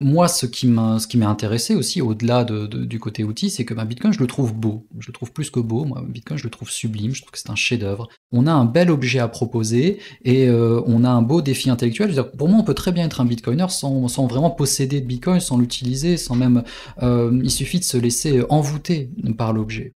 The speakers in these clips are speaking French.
Moi, ce qui m'a intéressé aussi au-delà du côté outil, c'est que, Bitcoin, je le trouve beau. Je le trouve plus que beau, moi, Bitcoin, je le trouve sublime, je trouve que c'est un chef-d'œuvre. On a un bel objet à proposer et on a un beau défi intellectuel. Je veux dire, pour moi, on peut très bien être un bitcoiner sans vraiment posséder de Bitcoin, sans l'utiliser, sans même... il suffit de se laisser envoûter par l'objet.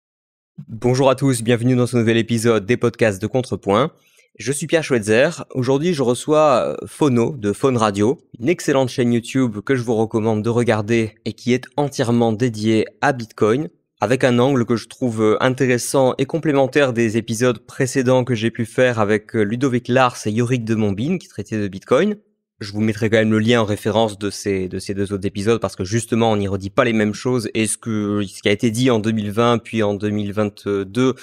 Bonjour à tous, bienvenue dans ce nouvel épisode des podcasts de Contrepoint. Je suis Pierre Schweitzer. Aujourd'hui, je reçois Phono de Phone Radio, une excellente chaîne YouTube que je vous recommande de regarder et qui est entièrement dédiée à Bitcoin, avec un angle que je trouve intéressant et complémentaire des épisodes précédents que j'ai pu faire avec Ludovic Lars et Yorick de Montbine qui traitaient de Bitcoin. Je vous mettrai quand même le lien en référence de ces deux autres épisodes parce que justement on n'y redit pas les mêmes choses et ce qui a été dit en 2020 puis en 2022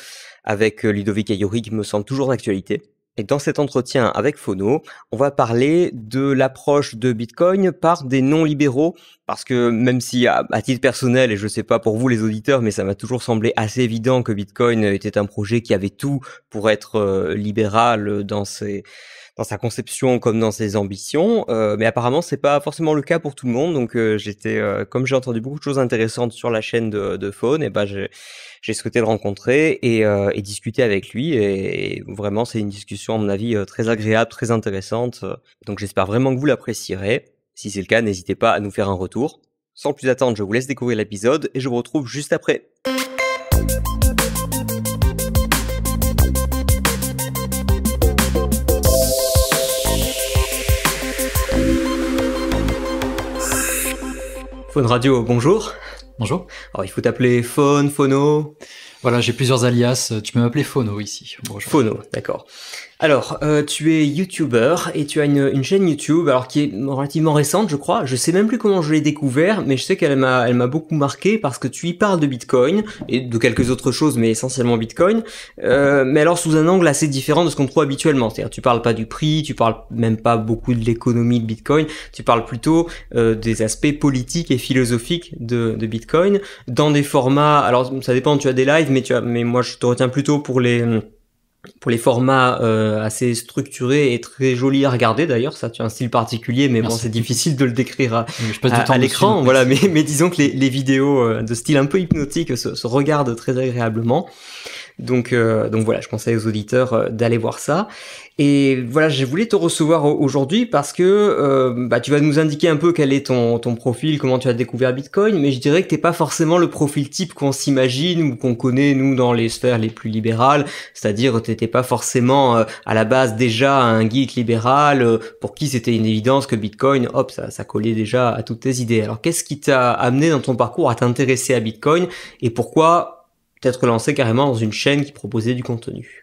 avec Ludovic et Yorick me semble toujours d'actualité. Et dans cet entretien avec Phono, on va parler de l'approche de Bitcoin par des non-libéraux, parce que même si à titre personnel, et je sais pas pour vous les auditeurs, mais ça m'a toujours semblé assez évident que Bitcoin était un projet qui avait tout pour être libéral dans sa conception comme dans ses ambitions, mais apparemment c'est pas forcément le cas pour tout le monde. Donc comme j'ai entendu beaucoup de choses intéressantes sur la chaîne de Phone, et j'ai souhaité le rencontrer et discuter avec lui. Et vraiment, c'est une discussion, à mon avis, très agréable, très intéressante. Donc j'espère vraiment que vous l'apprécierez. Si c'est le cas, n'hésitez pas à nous faire un retour. Sans plus attendre, je vous laisse découvrir l'épisode et je vous retrouve juste après. Phone Radio, bonjour. Bonjour. Alors, il faut t'appeler Phone, Phono. Voilà, j'ai plusieurs alias. Tu peux m'appeler Phono ici. Bonjour. Phono, d'accord. Alors, tu es YouTuber et tu as une chaîne YouTube, alors qui est relativement récente, je crois. Je sais même plus comment je l'ai découvert, mais je sais qu'elle m'a beaucoup marqué parce que tu y parles de Bitcoin et de quelques autres choses, mais essentiellement Bitcoin. Mais alors sous un angle assez différent de ce qu'on trouve habituellement. C'est-à-dire, tu parles pas du prix, tu parles même pas beaucoup de l'économie de Bitcoin. Tu parles plutôt des aspects politiques et philosophiques de Bitcoin dans des formats. Alors, ça dépend. Tu as des lives, mais moi je te retiens plutôt pour les formats assez structurés et très jolis à regarder. D'ailleurs, ça, tu as un style particulier, mais Merci. Bon, c'est difficile de le décrire à l'écran. Dessus, voilà, mais disons que les vidéos de style un peu hypnotique se regardent très agréablement. Donc voilà, je conseille aux auditeurs d'aller voir ça. Et voilà, je voulais te recevoir aujourd'hui parce que tu vas nous indiquer un peu quel est ton profil, comment tu as découvert Bitcoin, mais je dirais que t'es pas forcément le profil type qu'on s'imagine ou qu'on connaît nous dans les sphères les plus libérales, c'est-à-dire t'étais pas forcément à la base déjà un geek libéral pour qui c'était une évidence que Bitcoin, hop, ça collait déjà à toutes tes idées. Alors qu'est-ce qui t'a amené dans ton parcours à t'intéresser à Bitcoin et pourquoi peut-être lancé carrément dans une chaîne qui proposait du contenu?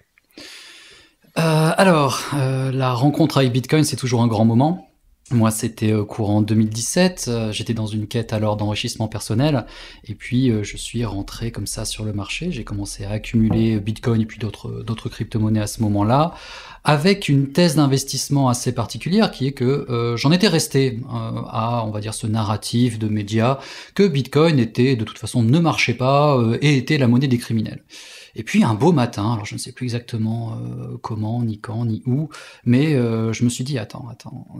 La rencontre avec Bitcoin, c'est toujours un grand moment. Moi, c'était courant 2017. J'étais dans une quête alors d'enrichissement personnel. Et puis, je suis rentré comme ça sur le marché. J'ai commencé à accumuler Bitcoin et puis d'autres crypto-monnaies à ce moment-là, avec une thèse d'investissement assez particulière qui est que j'en étais resté à, on va dire, ce narratif de médias que Bitcoin était, de toute façon, ne marchait pas et était la monnaie des criminels. Et puis un beau matin, alors je ne sais plus exactement comment, ni quand, ni où, mais je me suis dit, attends,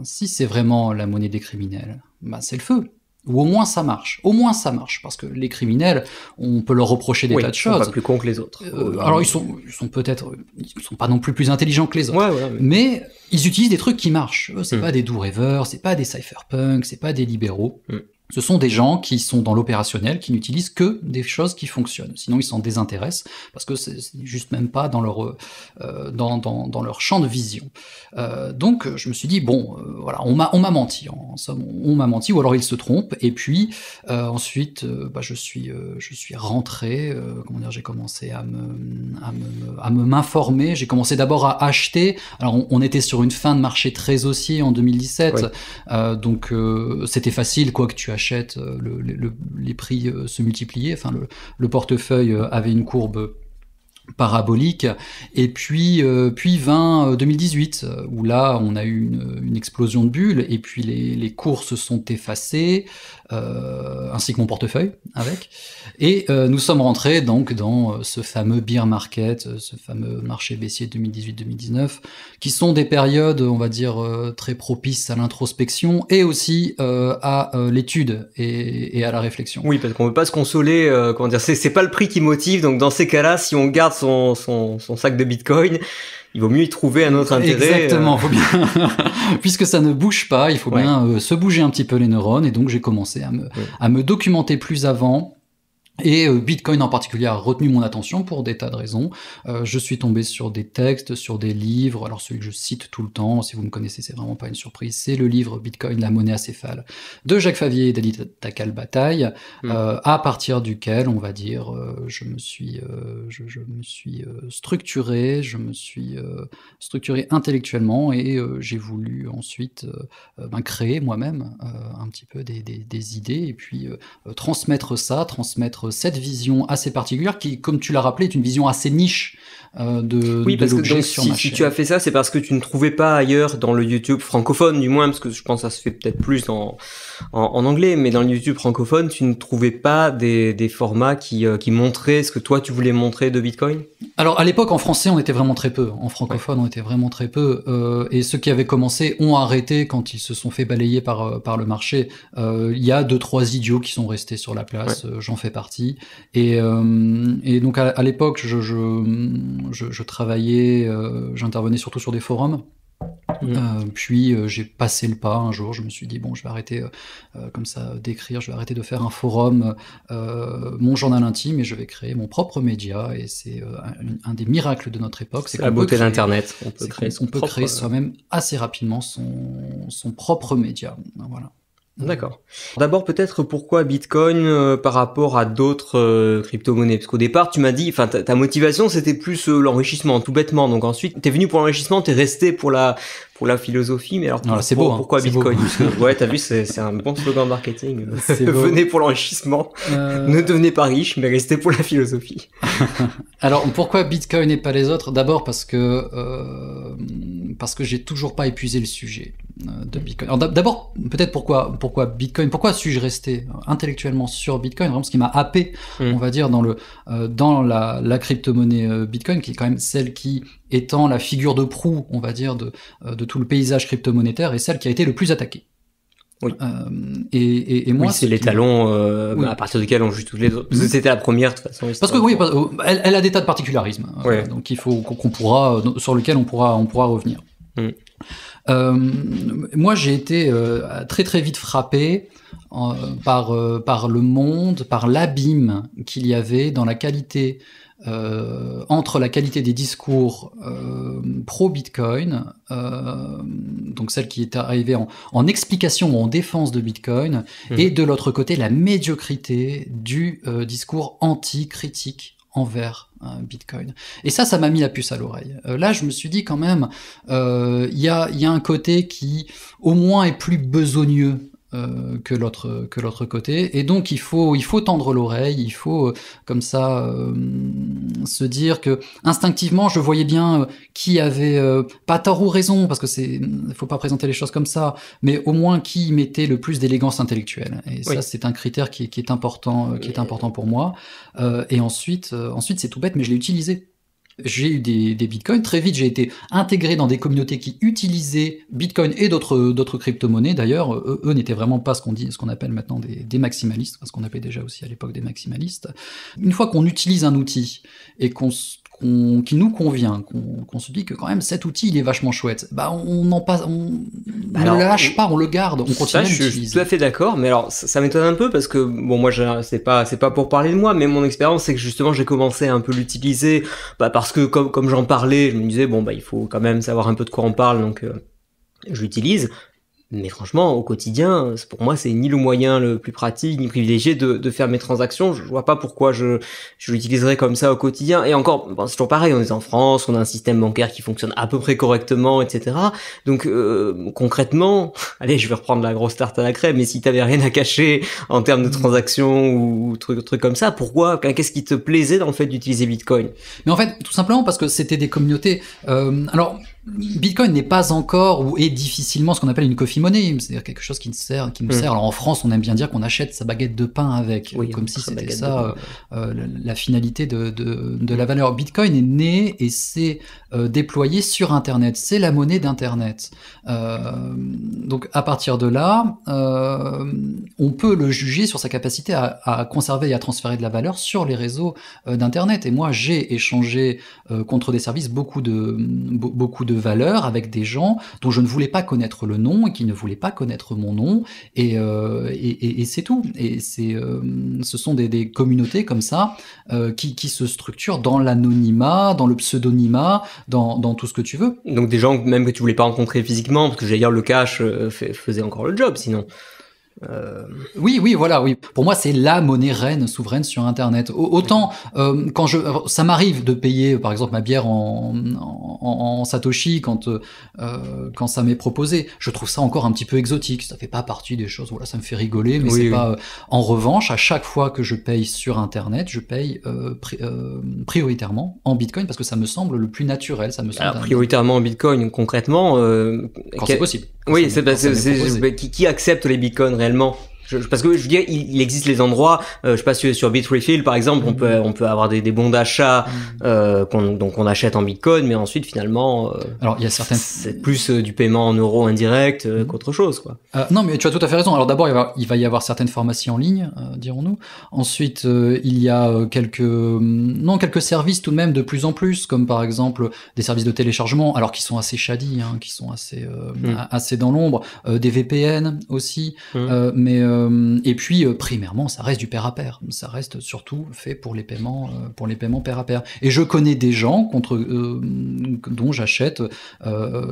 si c'est vraiment la monnaie des criminels, c'est le feu. Ou au moins ça marche, parce que les criminels, on peut leur reprocher des tas de choses. Ils sont pas plus cons que les autres. Alors ils sont pas non plus intelligents que les autres, mais ils utilisent des trucs qui marchent. C'est pas des doux rêveurs, c'est pas des cypherpunks, c'est pas des libéraux. Ce sont des gens qui sont dans l'opérationnel, qui n'utilisent que des choses qui fonctionnent. Sinon, ils s'en désintéressent parce que c'est juste même pas dans leur champ de vision. Donc, je me suis dit voilà, on m'a menti. En somme, on m'a menti, ou alors ils se trompent. Et puis ensuite, je suis rentré. J'ai commencé à m'informer. J'ai commencé d'abord à acheter. Alors, on était sur une fin de marché très haussier en 2017, donc c'était facile, quoi que tu achètes, les prix se multipliaient, enfin le portefeuille avait une courbe parabolique, et puis 2018 où là on a eu une explosion de bulles, et puis les cours se sont effacés, ainsi que mon portefeuille avec, et nous sommes rentrés donc dans ce fameux bear market, ce fameux marché baissier 2018-2019, qui sont des périodes, on va dire, très propices à l'introspection et aussi à l'étude et à la réflexion. Oui, parce qu'on veut pas se consoler, comment dire, c'est pas le prix qui motive, donc dans ces cas-là, si on garde son sac de Bitcoin, il vaut mieux y trouver un autre intérêt. Exactement, faut bien puisque ça ne bouge pas, il faut bien se bouger un petit peu les neurones, et donc j'ai commencé à me documenter plus avant. Et Bitcoin en particulier a retenu mon attention pour des tas de raisons. Je suis tombé sur des textes, sur des livres. Alors celui que je cite tout le temps, si vous me connaissez, c'est vraiment pas une surprise, c'est le livre Bitcoin, la monnaie acéphale de Jacques Favier et d'Ali Takal-Bataille, à partir duquel, on va dire, je me suis structuré, structuré intellectuellement, et j'ai voulu ensuite créer moi-même un petit peu des idées, et puis transmettre cette vision assez particulière qui, comme tu l'as rappelé, est une vision assez niche de l'objet sur ma chaîne. Si tu as fait ça, c'est parce que tu ne trouvais pas ailleurs dans le YouTube francophone, du moins, parce que je pense que ça se fait peut-être plus en anglais, mais dans le YouTube francophone, tu ne trouvais pas des formats qui montraient ce que toi tu voulais montrer de Bitcoin? Alors à l'époque, en français, on était vraiment très peu. En francophone, on était vraiment très peu. Et ceux qui avaient commencé ont arrêté quand ils se sont fait balayer par le marché. Il y a 2-3 idiots qui sont restés sur la place. J'en fais partie. Et donc à l'époque, je travaillais, j'intervenais surtout sur des forums. Puis j'ai passé le pas un jour, je me suis dit bon, je vais arrêter comme ça d'écrire, je vais arrêter de faire un forum, mon journal intime, et je vais créer mon propre média. Et c'est un des miracles de notre époque, c'est la beauté d'Internet. On peut créer soi-même assez rapidement son propre média. Voilà. D'accord. D'abord, peut-être pourquoi Bitcoin par rapport à d'autres crypto-monnaies? Parce qu'au départ, tu m'as dit, enfin, ta motivation, c'était plus l'enrichissement, tout bêtement. Donc ensuite, t'es venu pour l'enrichissement, t'es resté pour la philosophie. Mais alors, pourquoi Bitcoin? Ouais, t'as vu, c'est un bon slogan marketing. Venez pour l'enrichissement, ne devenez pas riche, mais restez pour la philosophie. Alors, pourquoi Bitcoin et pas les autres? D'abord parce que j'ai toujours pas épuisé le sujet de Bitcoin. Alors d'abord, peut-être pourquoi Bitcoin? Pourquoi suis-je resté intellectuellement sur Bitcoin? Vraiment, ce qui m'a happé, on va dire, dans la crypto-monnaie Bitcoin, qui est quand même celle qui, étant la figure de proue, on va dire, de tout le paysage crypto-monétaire, est celle qui a été le plus attaquée. Oui. Et moi, c'est l'étalon à partir duquel on juge toutes les autres. Parce que c'était la première, de toute façon. Parce que elle a des tas de particularismes, donc il faut sur lequel on pourra revenir. Moi, j'ai été très très vite frappé par le monde, par l'abîme qu'il y avait dans la qualité entre la qualité des discours pro-Bitcoin, donc celle qui est arrivée en explication ou en défense de Bitcoin, et de l'autre côté la médiocrité du discours anti-critique envers Bitcoin. Et ça m'a mis la puce à l'oreille. Là, je me suis dit quand même, il y a un côté qui, au moins, est plus besogneux que l'autre côté, et donc il faut tendre l'oreille, il faut comme ça se dire que instinctivement je voyais bien qui avait pas tort ou raison, parce que faut pas présenter les choses comme ça, mais au moins qui mettait le plus d'élégance intellectuelle. Et ça, c'est un critère qui est important pour moi. Et ensuite c'est tout bête, mais je l'ai utilisé. J'ai eu des bitcoins. Très vite, j'ai été intégré dans des communautés qui utilisaient Bitcoin et d'autres crypto-monnaies. D'ailleurs, eux n'étaient vraiment pas ce qu'on appelle maintenant des maximalistes, ce qu'on appelait déjà aussi à l'époque des maximalistes. Une fois qu'on utilise un outil et qui nous convient, qu'on se dit que quand même cet outil il est vachement chouette, on ne le lâche pas, on le garde, on continue à l'utiliser. Je suis tout à fait d'accord, mais alors ça m'étonne un peu parce que bon, moi c'est pas pour parler de moi, mais mon expérience c'est que justement j'ai commencé à un peu l'utiliser, parce que comme j'en parlais, je me disais il faut quand même savoir un peu de quoi on parle, donc je l'utilise. Mais franchement, au quotidien, pour moi, c'est ni le moyen le plus pratique, ni privilégié de faire mes transactions. Je vois pas pourquoi je l'utiliserais comme ça au quotidien. Et encore, bon, c'est toujours pareil, on est en France, on a un système bancaire qui fonctionne à peu près correctement, etc. Donc concrètement, allez, je vais reprendre la grosse tarte à la crème, mais si t'avais rien à cacher en termes de transactions ou trucs comme ça, pourquoi, qu'est-ce qui te plaisait dans le fait d'utiliser Bitcoin? Mais en fait, tout simplement parce que c'était des communautés. Alors, Bitcoin n'est pas encore ou est difficilement ce qu'on appelle une coffee money, c'est-à-dire quelque chose qui nous sert. Alors en France, on aime bien dire qu'on achète sa baguette de pain avec, Oui, comme si c'était ça la finalité de la valeur. Bitcoin est né et s'est déployé sur Internet. C'est la monnaie d'Internet. Donc à partir de là, on peut le juger sur sa capacité à conserver et à transférer de la valeur sur les réseaux d'Internet. Et moi, j'ai échangé contre des services beaucoup de valeurs avec des gens dont je ne voulais pas connaître le nom et qui ne voulaient pas connaître mon nom, et c'est tout. Et ce sont des communautés comme ça qui se structurent dans l'anonymat, dans le pseudonymat, dans tout ce que tu veux. Donc des gens même que tu voulais pas rencontrer physiquement, parce que j'allais dire le cash faisait encore le job sinon. Oui, voilà, oui. Pour moi, c'est la monnaie reine, souveraine sur Internet. Autant quand ça m'arrive de payer, par exemple, ma bière en Satoshi quand ça m'est proposé. Je trouve ça encore un petit peu exotique. Ça fait pas partie des choses. Voilà, ça me fait rigoler, mais c'est pas. En revanche, à chaque fois que je paye sur Internet, je paye prioritairement en Bitcoin parce que ça me semble le plus naturel. Ça me semble. Alors, prioritairement en Bitcoin, concrètement. Quand c'est possible. Oui, qui accepte les Bitcoins réellement? Parce que je veux dire, il existe les endroits, je sais pas sur Bitrefill par exemple, on peut avoir des bons d'achat qu'on achète en Bitcoin, mais ensuite finalement, alors il y a certaines, c'est plus du paiement en euros indirect qu'autre chose, quoi. Non, mais tu as tout à fait raison. Alors d'abord, il va y avoir certaines pharmacies en ligne, dirons-nous. Ensuite, il y a quelques services tout de même de plus en plus, comme par exemple des services de téléchargement, alors qui sont assez shady, qui sont assez dans l'ombre, des VPN aussi, mais et puis primairement, ça reste du pair à pair. Ça reste surtout fait pour les paiements pair à pair. Et je connais des gens dont j'achète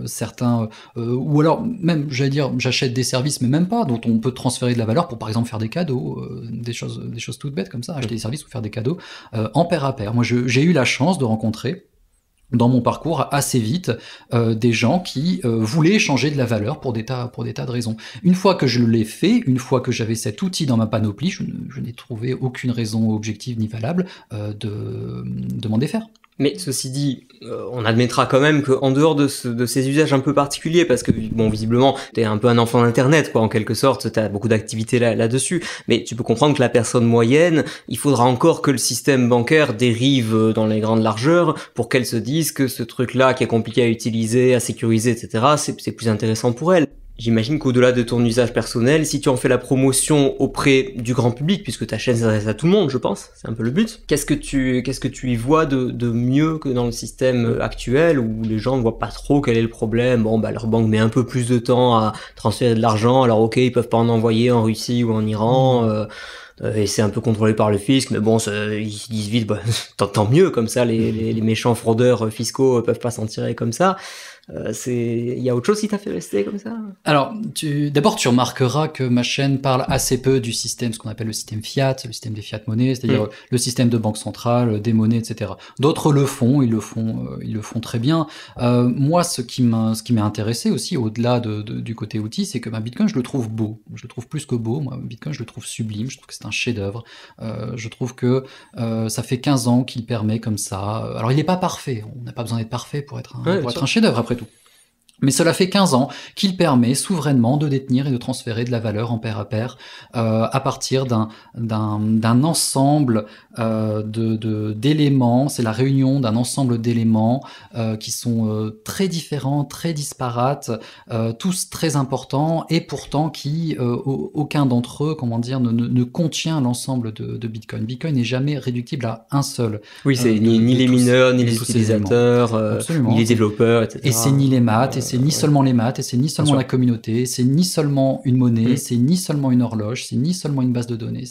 certains, ou alors même, j'allais dire, j'achète des services, mais même pas, dont on peut transférer de la valeur pour par exemple faire des cadeaux, des choses toutes bêtes comme ça, acheter des services ou faire des cadeaux en pair à pair. Moi, j'ai eu la chance de rencontrer dans mon parcours assez vite des gens qui voulaient échanger de la valeur pour des tas de raisons. Une fois que je l'ai fait, une fois que j'avais cet outil dans ma panoplie, je n'ai trouvé aucune raison objective ni valable de m'en défaire. Mais ceci dit, on admettra quand même qu'en dehors de ces usages un peu particuliers, parce que bon, visiblement, t'es un peu un enfant d'Internet, quoi, en quelque sorte, t'as beaucoup d'activités là-dessus, mais tu peux comprendre que la personne moyenne, il faudra encore que le système bancaire dérive dans les grandes largeurs pour qu'elle se dise que ce truc-là, qui est compliqué à utiliser, à sécuriser, etc., c'est plus intéressant pour elle. J'imagine qu'au-delà de ton usage personnel, si tu en fais la promotion auprès du grand public, puisque ta chaîne s'adresse à tout le monde, je pense, c'est un peu le but. Qu'est-ce que tu y vois de mieux que dans le système actuel où les gens ne voient pas trop quel est le problème? Bon, leur banque met un peu plus de temps à transférer de l'argent, alors ok, ils peuvent pas en envoyer en Russie ou en Iran, et c'est un peu contrôlé par le fisc, mais bon, ils disent vite, tant mieux, comme ça, les méchants fraudeurs fiscaux peuvent pas s'en tirer comme ça. Il y a autre chose qui t'a fait rester comme ça? Alors, d'abord, tu remarqueras que ma chaîne parle assez peu du système, ce qu'on appelle le système fiat, le système des fiat monnaies, c'est-à-dire le système de banque centrale, des monnaies, etc. D'autres le font, ils le font très bien. Moi, ce qui m'a intéressé aussi, au-delà du côté outil, c'est que Bitcoin, je le trouve beau. Je le trouve plus que beau. Moi, Bitcoin, je le trouve sublime. Je trouve que c'est un chef-d'œuvre. Je trouve que ça fait 15 ans qu'il permet comme ça. Alors, il n'est pas parfait. On n'a pas besoin d'être parfait pour être un chef-d'œuvre après tout. Mais cela fait 15 ans qu'il permet souverainement de détenir et de transférer de la valeur en pair à pair à partir d'un ensemble d'éléments. C'est la réunion d'un ensemble d'éléments qui sont très différents, très disparates, tous très importants, et pourtant qui aucun d'entre eux, ne contient l'ensemble de Bitcoin. Bitcoin n'est jamais réductible à un seul. Oui, c'est ni les mineurs, ni les utilisateurs, ni les développeurs, etc. Et c'est ni les maths, et c'est ni seulement les maths, et c'est ni seulement la communauté, c'est ni seulement une monnaie, c'est ni seulement une horloge, c'est ni seulement une base de données,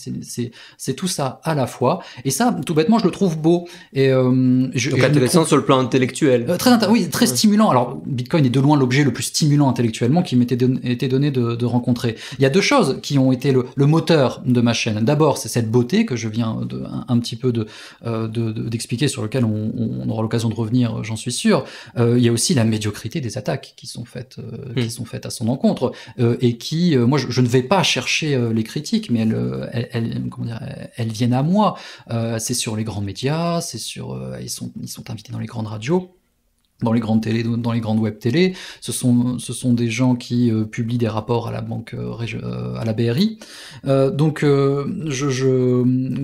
c'est tout ça à la fois. Et ça, tout bêtement, je le trouve beau. Et donc intéressant sur le plan intellectuel. Très stimulant. Alors, Bitcoin est de loin l'objet le plus stimulant intellectuellement qui m'était été donné de rencontrer. Il y a deux choses qui ont été le moteur de ma chaîne. D'abord, c'est cette beauté que je viens un petit peu d'expliquer, sur lequel on aura l'occasion de revenir, j'en suis sûr. Il y a aussi la médiocrité des attaques qui sont faites à son encontre, et qui, moi, je ne vais pas chercher les critiques, mais elles viennent à moi. C'est sur les grands médias, ils sont invités dans les grandes radios, dans les grandes télés, dans les grandes web télé. Ce sont des gens qui publient des rapports à la banque, à la BRI.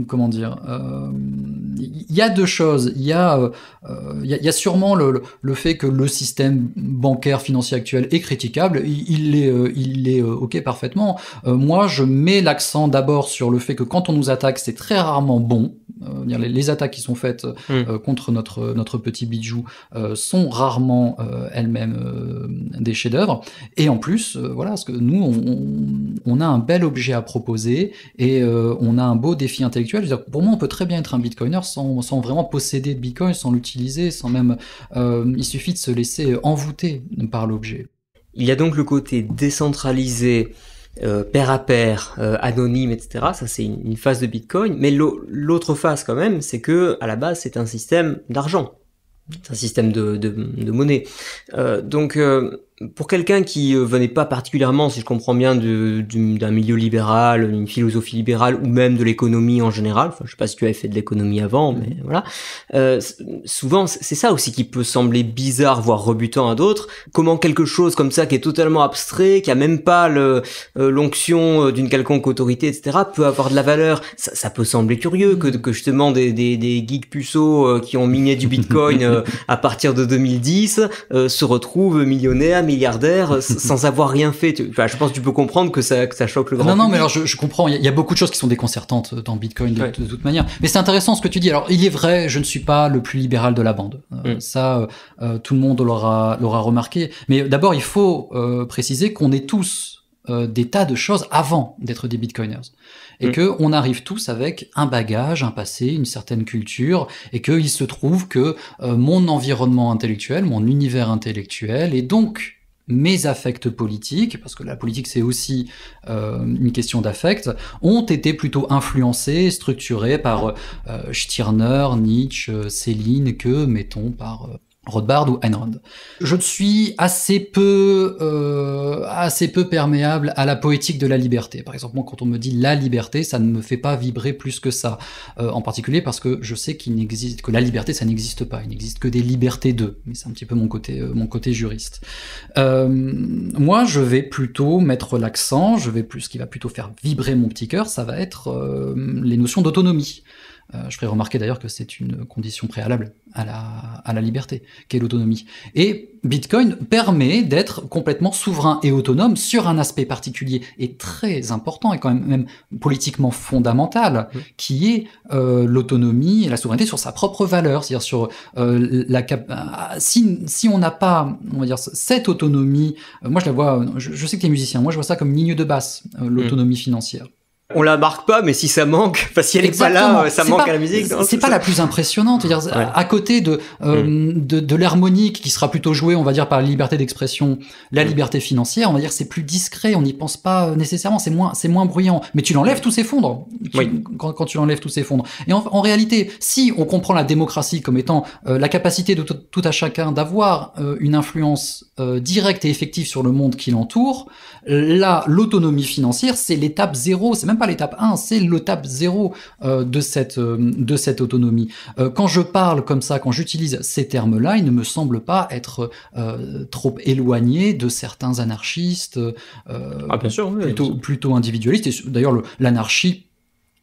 Comment dire, il y a deux choses. Il y a sûrement le fait que le système bancaire financier actuel est critiquable. Il est ok, parfaitement. Moi, je mets l'accent d'abord sur le fait que quand on nous attaque, c'est très rarement bon. Les attaques qui sont faites contre notre petit bijou sont rarement elles-mêmes des chefs-d'œuvre. Et en plus, parce que nous, on a un bel objet à proposer, et on a un beau défi intellectuel. Je veux dire, pour moi, on peut très bien être un bitcoiner sans vraiment posséder de bitcoin, sans l'utiliser, sans même... il suffit de se laisser envoûter par l'objet. Il y a donc le côté décentralisé, pair à pair, anonyme, etc. Ça, c'est une phase de Bitcoin. Mais l'autre phase, quand même, c'est que à la base, c'est un système d'argent. C'est un système de monnaie. Pour quelqu'un qui venait pas particulièrement, si je comprends bien, d'un milieu libéral, d'une philosophie libérale, ou même de l'économie en général, enfin, je sais pas si tu avais fait de l'économie avant, mais voilà, souvent c'est ça aussi qui peut sembler bizarre, voire rebutant à d'autres. Comment quelque chose comme ça, qui est totalement abstrait, qui a même pas l'onction d'une quelconque autorité, etc., peut avoir de la valeur. Ça peut sembler curieux que justement des geeks puceaux qui ont miné du Bitcoin à partir de 2010 se retrouvent millionnaires, milliardaire sans avoir rien fait. Je pense que tu peux comprendre que ça choque le grand public. Non, mais alors je comprends. Il y a beaucoup de choses qui sont déconcertantes dans Bitcoin de toute manière. Mais c'est intéressant ce que tu dis. Alors, il est vrai, je ne suis pas le plus libéral de la bande. Ça, tout le monde l'aura remarqué. Mais d'abord, il faut préciser qu'on est tous des tas de choses avant d'être des Bitcoiners. Et que on arrive tous avec un bagage, un passé, une certaine culture, et qu'il se trouve que mon environnement intellectuel, mon univers intellectuel, et donc mes affects politiques, parce que la politique c'est aussi une question d'affect, ont été plutôt influencés, structurés par Stirner, Nietzsche, Céline, que, mettons, par Rothbard ou Ayn Rand. Je suis assez peu perméable à la poétique de la liberté. Par exemple, moi, quand on me dit la liberté, ça ne me fait pas vibrer plus que ça. En particulier parce que je sais que la liberté, ça n'existe pas. Il n'existe que des libertés d'eux. Mais c'est un petit peu mon côté juriste. Moi, je vais plutôt mettre l'accent, ce qui va plutôt faire vibrer mon petit cœur, ça va être les notions d'autonomie. Je ferai remarquer d'ailleurs que c'est une condition préalable à la liberté, qu'est l'autonomie. Et Bitcoin permet d'être complètement souverain et autonome sur un aspect particulier et très important, et quand même politiquement fondamental, qui est l'autonomie et la souveraineté sur sa propre valeur, c'est-à-dire sur si on n'a pas, on va dire, cette autonomie, moi je la vois, je sais que t'es musicien, moi je vois ça comme une ligne de basse, l'autonomie financière. On la marque pas, mais si ça manque, enfin si elle est pas là, ça manque à la musique. C'est pas la plus impressionnante. C'est-à-dire, à côté de l'harmonique qui sera plutôt jouée, on va dire, par la liberté d'expression, la liberté financière, on va dire, c'est plus discret, on n'y pense pas nécessairement, c'est moins bruyant. Mais tu l'enlèves, tout s'effondre. Quand tu l'enlèves, tout s'effondre. Et en réalité, si on comprend la démocratie comme étant la capacité de tout à chacun d'avoir une influence directe et effective sur le monde qui l'entoure, là, l'autonomie financière, c'est l'étape 0, c'est même pas l'étape 1, c'est l'étape 0 de cette autonomie. Quand je parle comme ça, quand j'utilise ces termes-là, ils ne me semblent pas être trop éloignés de certains anarchistes bien sûr, plutôt individualistes. Et d'ailleurs, l'anarchie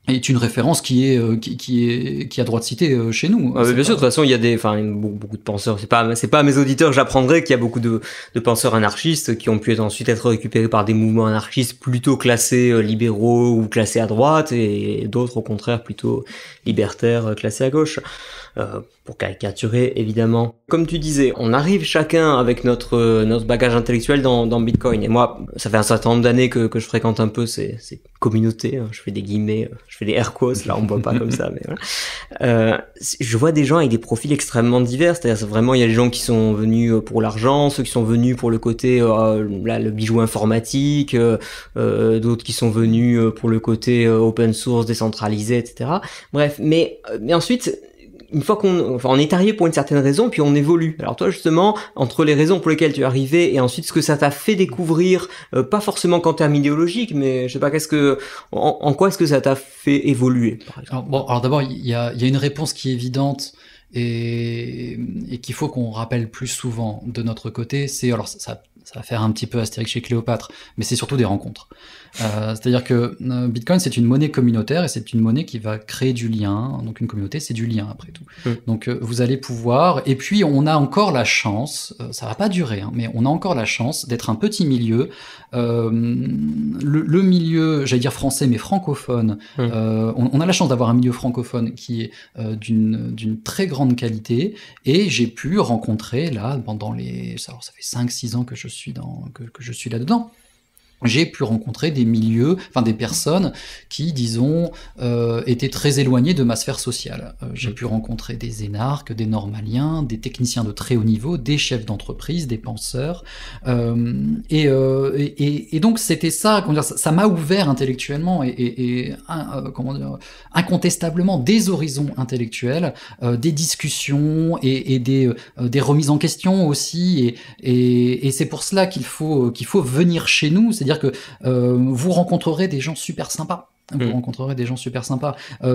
est une référence qui a droit de citer chez nous. Bien sûr, de toute façon, il y a beaucoup de penseurs. C'est pas à mes auditeurs que j'apprendrai qu'il y a beaucoup de penseurs anarchistes qui ont pu ensuite être récupérés par des mouvements anarchistes plutôt classés libéraux ou classés à droite, et d'autres au contraire plutôt libertaires classés à gauche. Pour caricaturer évidemment. Comme tu disais, on arrive chacun avec notre bagage intellectuel dans Bitcoin. Et moi, ça fait un certain nombre d'années que je fréquente un peu ces communautés. Je fais des guillemets, je fais des air quotes, là on me voit pas comme ça, mais voilà. Je vois des gens avec des profils extrêmement divers. C'est-à-dire vraiment, il y a des gens qui sont venus pour l'argent, ceux qui sont venus pour le côté là, le bijou informatique, d'autres qui sont venus pour le côté open source, décentralisé, etc. Bref, mais ensuite, une fois on est arrivé pour une certaine raison, puis on évolue. Alors toi, justement, entre les raisons pour lesquelles tu es arrivé et ensuite ce que ça t'a fait découvrir, pas forcément qu'en termes idéologiques, mais je sais pas, en quoi est-ce que ça t'a fait évoluer, par exemple? Alors d'abord, il y a une réponse qui est évidente et qu'il faut qu'on rappelle plus souvent de notre côté. C'est, alors ça va faire un petit peu Astérix chez Cléopâtre, mais c'est surtout des rencontres. C'est-à-dire que Bitcoin, c'est une monnaie communautaire et c'est une monnaie qui va créer du lien. Donc une communauté, c'est du lien après tout. Donc vous allez pouvoir... Et puis on a encore la chance, ça va pas durer, hein, mais on a encore la chance d'être un petit milieu. Le milieu, j'allais dire français, mais francophone. On a la chance d'avoir un milieu francophone qui est d'une très grande qualité. Et j'ai pu rencontrer, là, pendant alors ça fait 5-6 ans que je suis là-dedans. J'ai pu rencontrer des milieux, des personnes qui, disons, étaient très éloignées de ma sphère sociale. J'ai pu rencontrer des énarques, des normaliens, des techniciens de très haut niveau, des chefs d'entreprise, des penseurs. Et donc c'était ça, ça m'a ouvert intellectuellement incontestablement des horizons intellectuels, des discussions et des remises en question aussi. Et c'est pour cela qu'il faut venir chez nous. C'est-à-dire que vous rencontrerez des gens super sympas. Vous rencontrerez des gens super sympas.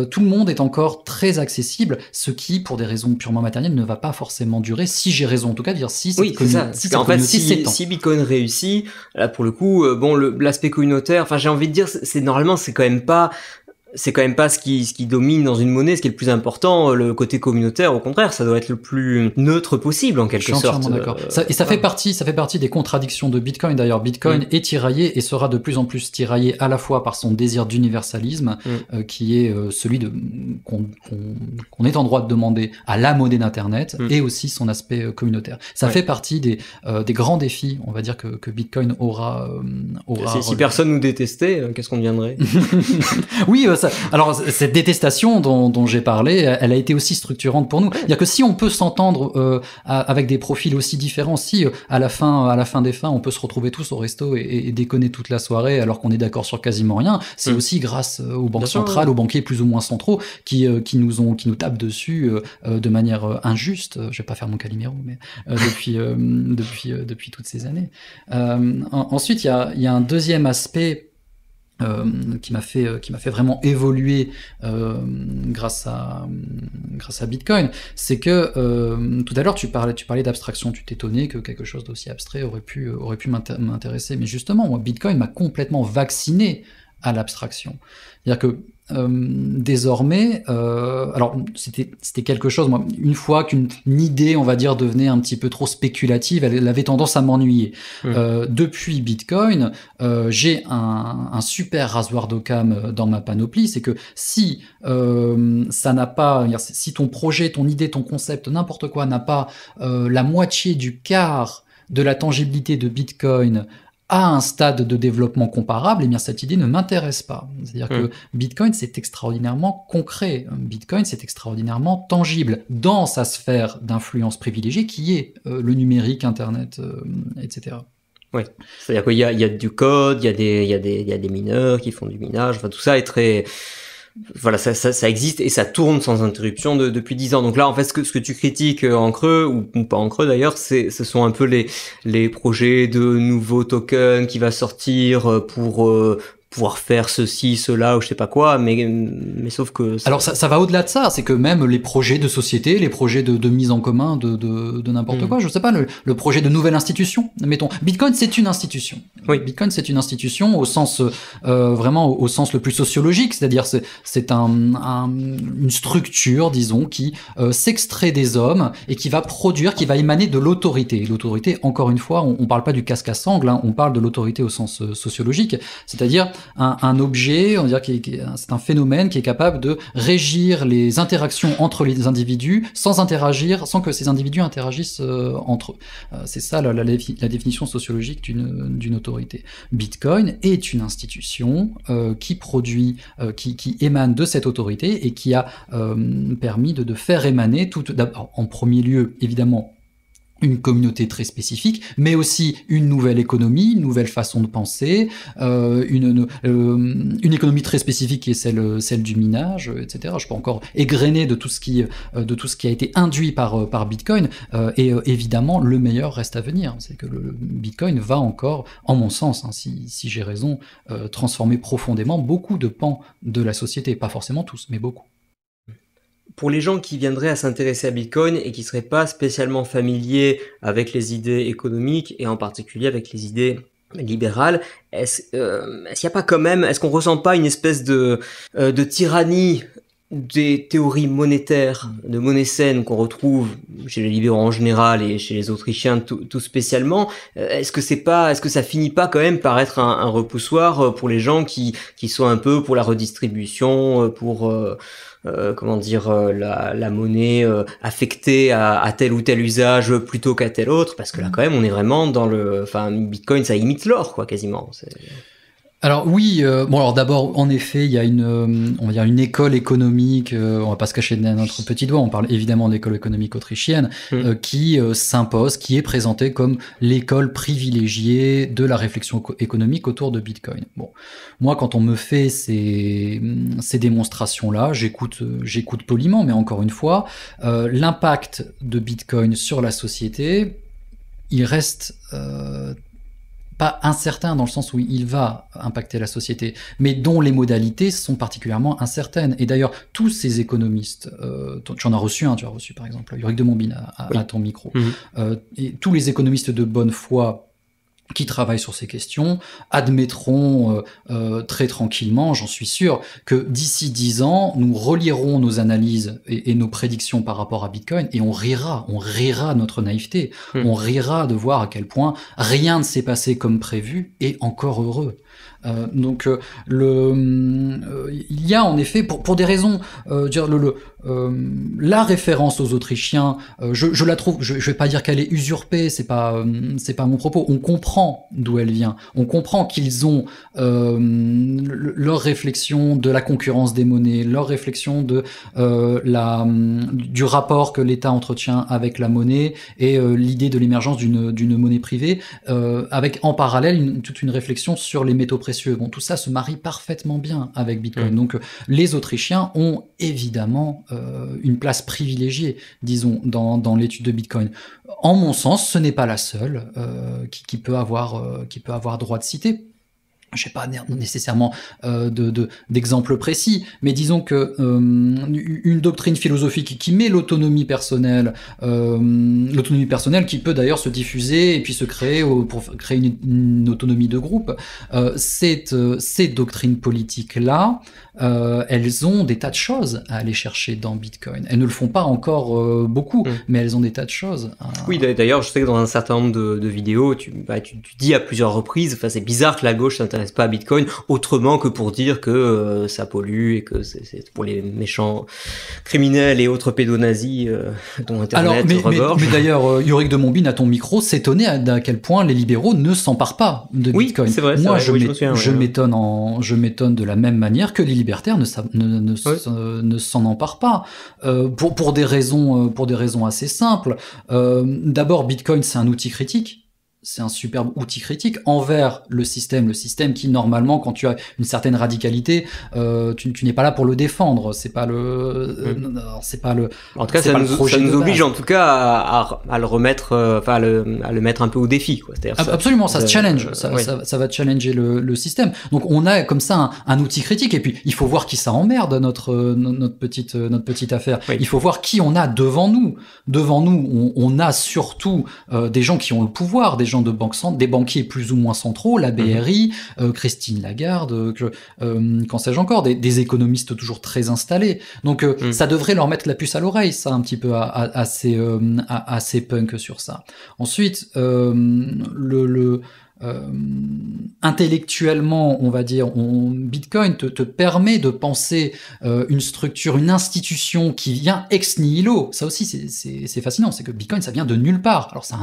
Tout le monde est encore très accessible, ce qui, pour des raisons purement matérielles, ne va pas forcément durer. Si j'ai raison, en tout cas, de dire si oui, c'est ça. Si Bitcoin réussit, là pour le coup, l'aspect communautaire, j'ai envie de dire, normalement, c'est quand même pas ce qui domine dans une monnaie, ce qui est le plus important. Le côté communautaire, au contraire, ça doit être le plus neutre possible en quelque sorte. Je suis entièrement d'accord. Ça fait partie des contradictions de Bitcoin. D'ailleurs, Bitcoin est tiraillé et sera de plus en plus tiraillé à la fois par son désir d'universalisme, qui est celui qu'on est en droit de demander à la monnaie d'Internet, et aussi son aspect communautaire. Ça fait partie des grands défis, on va dire, que Bitcoin aura. Si personne nous détestait, qu'est-ce qu'on deviendrait? Oui. Alors cette détestation dont j'ai parlé, elle a été aussi structurante pour nous. C'est-à-dire que si on peut s'entendre avec des profils aussi différents, si à la fin des fins, on peut se retrouver tous au resto et déconner toute la soirée alors qu'on est d'accord sur quasiment rien, c'est aussi grâce aux banques centrales, aux banquiers plus ou moins centraux qui nous tapent dessus de manière injuste. Je vais pas faire mon Calimero, mais depuis toutes ces années. Ensuite, il y a un deuxième aspect qui m'a fait vraiment évoluer grâce à Bitcoin, c'est que tout à l'heure tu parlais d'abstraction, tu t'étonnais que quelque chose d'aussi abstrait aurait pu m'intéresser, mais justement moi Bitcoin m'a complètement vacciné à l'abstraction. C'est-à-dire que désormais, alors c'était quelque chose, moi, une fois qu'une idée, on va dire, devenait un petit peu trop spéculative, elle avait tendance à m'ennuyer. Depuis Bitcoin, j'ai un super rasoir d'Occam dans ma panoplie, c'est que si ça n'a pas, si ton projet, ton idée, ton concept, n'importe quoi n'a pas la moitié du quart de la tangibilité de Bitcoin à un stade de développement comparable, eh bien cette idée ne m'intéresse pas. C'est-à-dire que Bitcoin, c'est extraordinairement concret. Bitcoin, c'est extraordinairement tangible dans sa sphère d'influence privilégiée qui est le numérique, Internet, etc. Oui, c'est-à-dire qu'il y a du code, il y a des mineurs qui font du minage, tout ça est très... Voilà, ça existe et ça tourne sans interruption depuis 10 ans. Donc là, en fait, ce que tu critiques en creux, ou pas en creux d'ailleurs, ce sont un peu les projets de nouveaux tokens qui va sortir pour pouvoir faire ceci, cela ou je sais pas quoi, mais sauf que... Alors ça va au-delà de ça, c'est que même les projets de société, les projets de mise en commun de n'importe quoi, je sais pas, le projet de nouvelle institution, mettons, Bitcoin c'est une institution. Oui. Bitcoin c'est une institution au sens, vraiment au sens le plus sociologique, c'est-à-dire c'est une structure, disons, qui s'extrait des hommes et qui va produire, qui va émaner de l'autorité. L'autorité, encore une fois, on parle pas du casque à sangle, hein, on parle de l'autorité au sens sociologique, c'est-à-dire un objet, on dirait c'est un phénomène qui est capable de régir les interactions entre les individus sans que ces individus interagissent entre eux. C'est ça la définition sociologique d'une autorité. Bitcoin est une institution qui produit, qui émane de cette autorité et qui a permis de faire émaner d'abord, en premier lieu, évidemment, une communauté très spécifique, mais aussi une nouvelle économie, une nouvelle façon de penser, une économie très spécifique qui est celle du minage, etc. Je peux encore égrener de tout ce qui a été induit par Bitcoin, et évidemment le meilleur reste à venir. C'est que le Bitcoin va encore, en mon sens, hein, si j'ai raison, transformer profondément beaucoup de pans de la société, pas forcément tous, mais beaucoup. Pour les gens qui viendraient à s'intéresser à Bitcoin et qui seraient pas spécialement familiers avec les idées économiques et en particulier avec les idées libérales, est-ce qu'il y a pas quand même, est-ce qu'on ressent pas une espèce de tyrannie des théories monétaires, de monnaie saine qu'on retrouve chez les libéraux en général et chez les Autrichiens tout spécialement? Est-ce que ça finit pas quand même par être un repoussoir pour les gens qui sont un peu pour la redistribution, pour la monnaie affectée à tel ou tel usage plutôt qu'à tel autre, parce que là quand même on est vraiment dans Bitcoin, ça imite l'or quoi quasiment. Alors oui, alors d'abord, en effet, il y a une école économique, on va pas se cacher derrière notre petit doigt, on parle évidemment de l'école économique autrichienne, qui s'impose, qui est présentée comme l'école privilégiée de la réflexion économique autour de Bitcoin. Bon, moi, quand on me fait ces démonstrations-là, j'écoute poliment, mais encore une fois, l'impact de Bitcoin sur la société, il reste pas incertain dans le sens où il va impacter la société, mais dont les modalités sont particulièrement incertaines. Et d'ailleurs, tous ces économistes, tu en as reçu un, tu as reçu par exemple Yorick de Montbine à ton micro, et tous les économistes de bonne foi qui travaillent sur ces questions admettront très tranquillement, j'en suis sûr, que d'ici 10 ans, nous relirons nos analyses et nos prédictions par rapport à Bitcoin et on rira de notre naïveté, on rira de voir à quel point rien ne s'est passé comme prévu et encore heureux. Donc il y a en effet pour des raisons la référence aux Autrichiens, je la trouve, je vais pas dire qu'elle est usurpée, c'est pas mon propos. On comprend d'où elle vient, on comprend qu'ils ont leur réflexion de la concurrence des monnaies, leur réflexion de du rapport que l'État entretient avec la monnaie et l'idée de l'émergence d'une monnaie privée, avec en parallèle toute une réflexion sur les métaux précieux. Bon, tout ça se marie parfaitement bien avec Bitcoin. Donc les Autrichiens ont évidemment une place privilégiée, disons, dans l'étude de Bitcoin. En mon sens, ce n'est pas la seule qui peut avoir droit de citer. Je n'ai pas nécessairement d'exemple précis, mais disons que une doctrine philosophique qui met l'autonomie personnelle qui peut d'ailleurs se diffuser et puis se créer pour créer une autonomie de groupe, ces doctrines politiques-là, elles ont des tas de choses à aller chercher dans Bitcoin. Elles ne le font pas encore beaucoup, mais elles ont des tas de choses. Oui, d'ailleurs, je sais que dans un certain nombre de vidéos, tu dis à plusieurs reprises, c'est bizarre que la gauche s'intéresse pas à Bitcoin autrement que pour dire que ça pollue et que c'est pour les méchants criminels et autres pédonazis dont Internet regorge. Mais d'ailleurs, Yorick de Montbine à ton micro s'étonnait à quel point les libéraux ne s'emparent pas de Bitcoin. Oui, c'est vrai. Moi, je m'étonne de la même manière que les libertaires ne s'en emparent pas pour des raisons assez simples. D'abord, Bitcoin c'est un outil critique. c'est un superbe outil critique envers le système qui normalement, quand tu as une certaine radicalité, tu n'es pas là pour le défendre. C'est pas c'est pas le. En tout cas, ça nous oblige en tout cas à le remettre, à le mettre un peu au défi, quoi. Absolument, ça se challenge, ça va challenger le système. Donc on a comme ça un outil critique, et puis il faut voir qui ça emmerde notre petite affaire. Oui. Il faut voir qui on a devant nous. Devant nous, on a surtout des gens qui ont le pouvoir, des gens de banque centrale, des banquiers plus ou moins centraux, la BRI, Christine Lagarde, qu'en sais-je encore, des économistes toujours très installés. Donc ça devrait leur mettre la puce à l'oreille, ça, un petit peu à ces punks sur ça. Ensuite, intellectuellement, on va dire, Bitcoin te permet de penser une structure, une institution qui vient ex nihilo. Ça aussi, c'est fascinant. C'est que Bitcoin, ça vient de nulle part. Alors, ça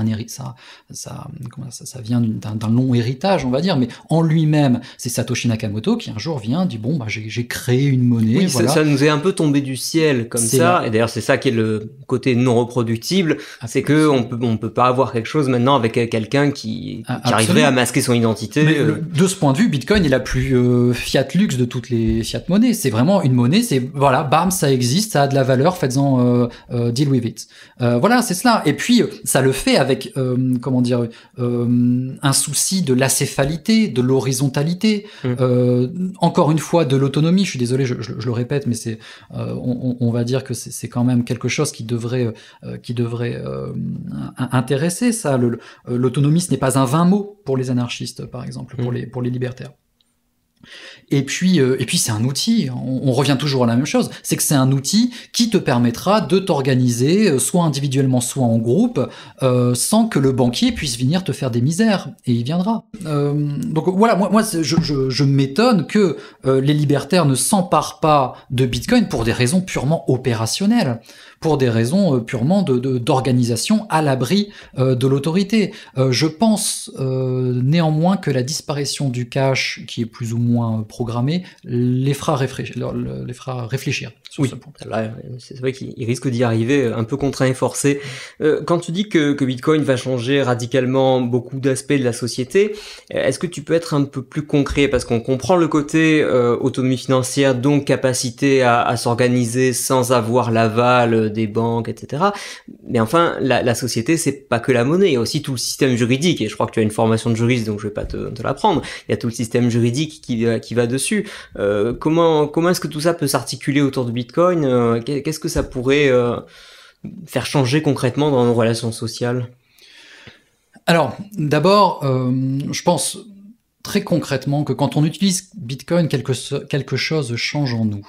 vient d'un long héritage, on va dire, mais en lui-même, c'est Satoshi Nakamoto qui un jour vient, dit bon, j'ai créé une monnaie. Oui, voilà. Ça nous est un peu tombé du ciel comme ça. Et d'ailleurs, c'est ça qui est le côté non reproductible. C'est que on peut pas avoir quelque chose maintenant avec quelqu'un qui arriverait à masquer son identité. Mais de ce point de vue, Bitcoin est la plus fiat luxe de toutes les fiat monnaies. C'est vraiment une monnaie, c'est voilà, bam, ça existe, ça a de la valeur, faites-en deal with it. Voilà, c'est cela. Et puis ça le fait avec un souci de l'acéphalité, de l'horizontalité, encore une fois de l'autonomie. Je suis désolé, je le répète, mais c'est on va dire que c'est quand même quelque chose qui devrait intéresser ça. L'autonomie, ce n'est pas un vain mot pour les anarchistes, par exemple, pour les libertaires. Et puis c'est un outil, on revient toujours à la même chose, c'est que c'est un outil qui te permettra de t'organiser, soit individuellement, soit en groupe, sans que le banquier puisse venir te faire des misères, et il viendra. Donc voilà, moi je m'étonne que les libertaires ne s'emparent pas de Bitcoin pour des raisons purement opérationnelles, pour des raisons purement d'organisation à l'abri de l'autorité. Je pense néanmoins que la disparition du cash, qui est plus ou moins programmé, les fera réfléchir sur ce point. Là, c'est vrai qu'il risque d'y arriver un peu contraint et forcé. Quand tu dis que Bitcoin va changer radicalement beaucoup d'aspects de la société, est-ce que tu peux être un peu plus concret? Parce qu'on comprend le côté autonomie financière, donc capacité à s'organiser sans avoir l'aval des banques, etc. Mais enfin, la société, c'est pas que la monnaie, il y a aussi tout le système juridique, et je crois que tu as une formation de juriste, donc je vais pas te l'apprendre. Il y a tout le système juridique qui va dessus. Comment est-ce que tout ça peut s'articuler autour de Bitcoin? Qu'est-ce que ça pourrait faire changer concrètement dans nos relations sociales? Alors, d'abord, je pense très concrètement que quand on utilise Bitcoin, quelque chose change en nous.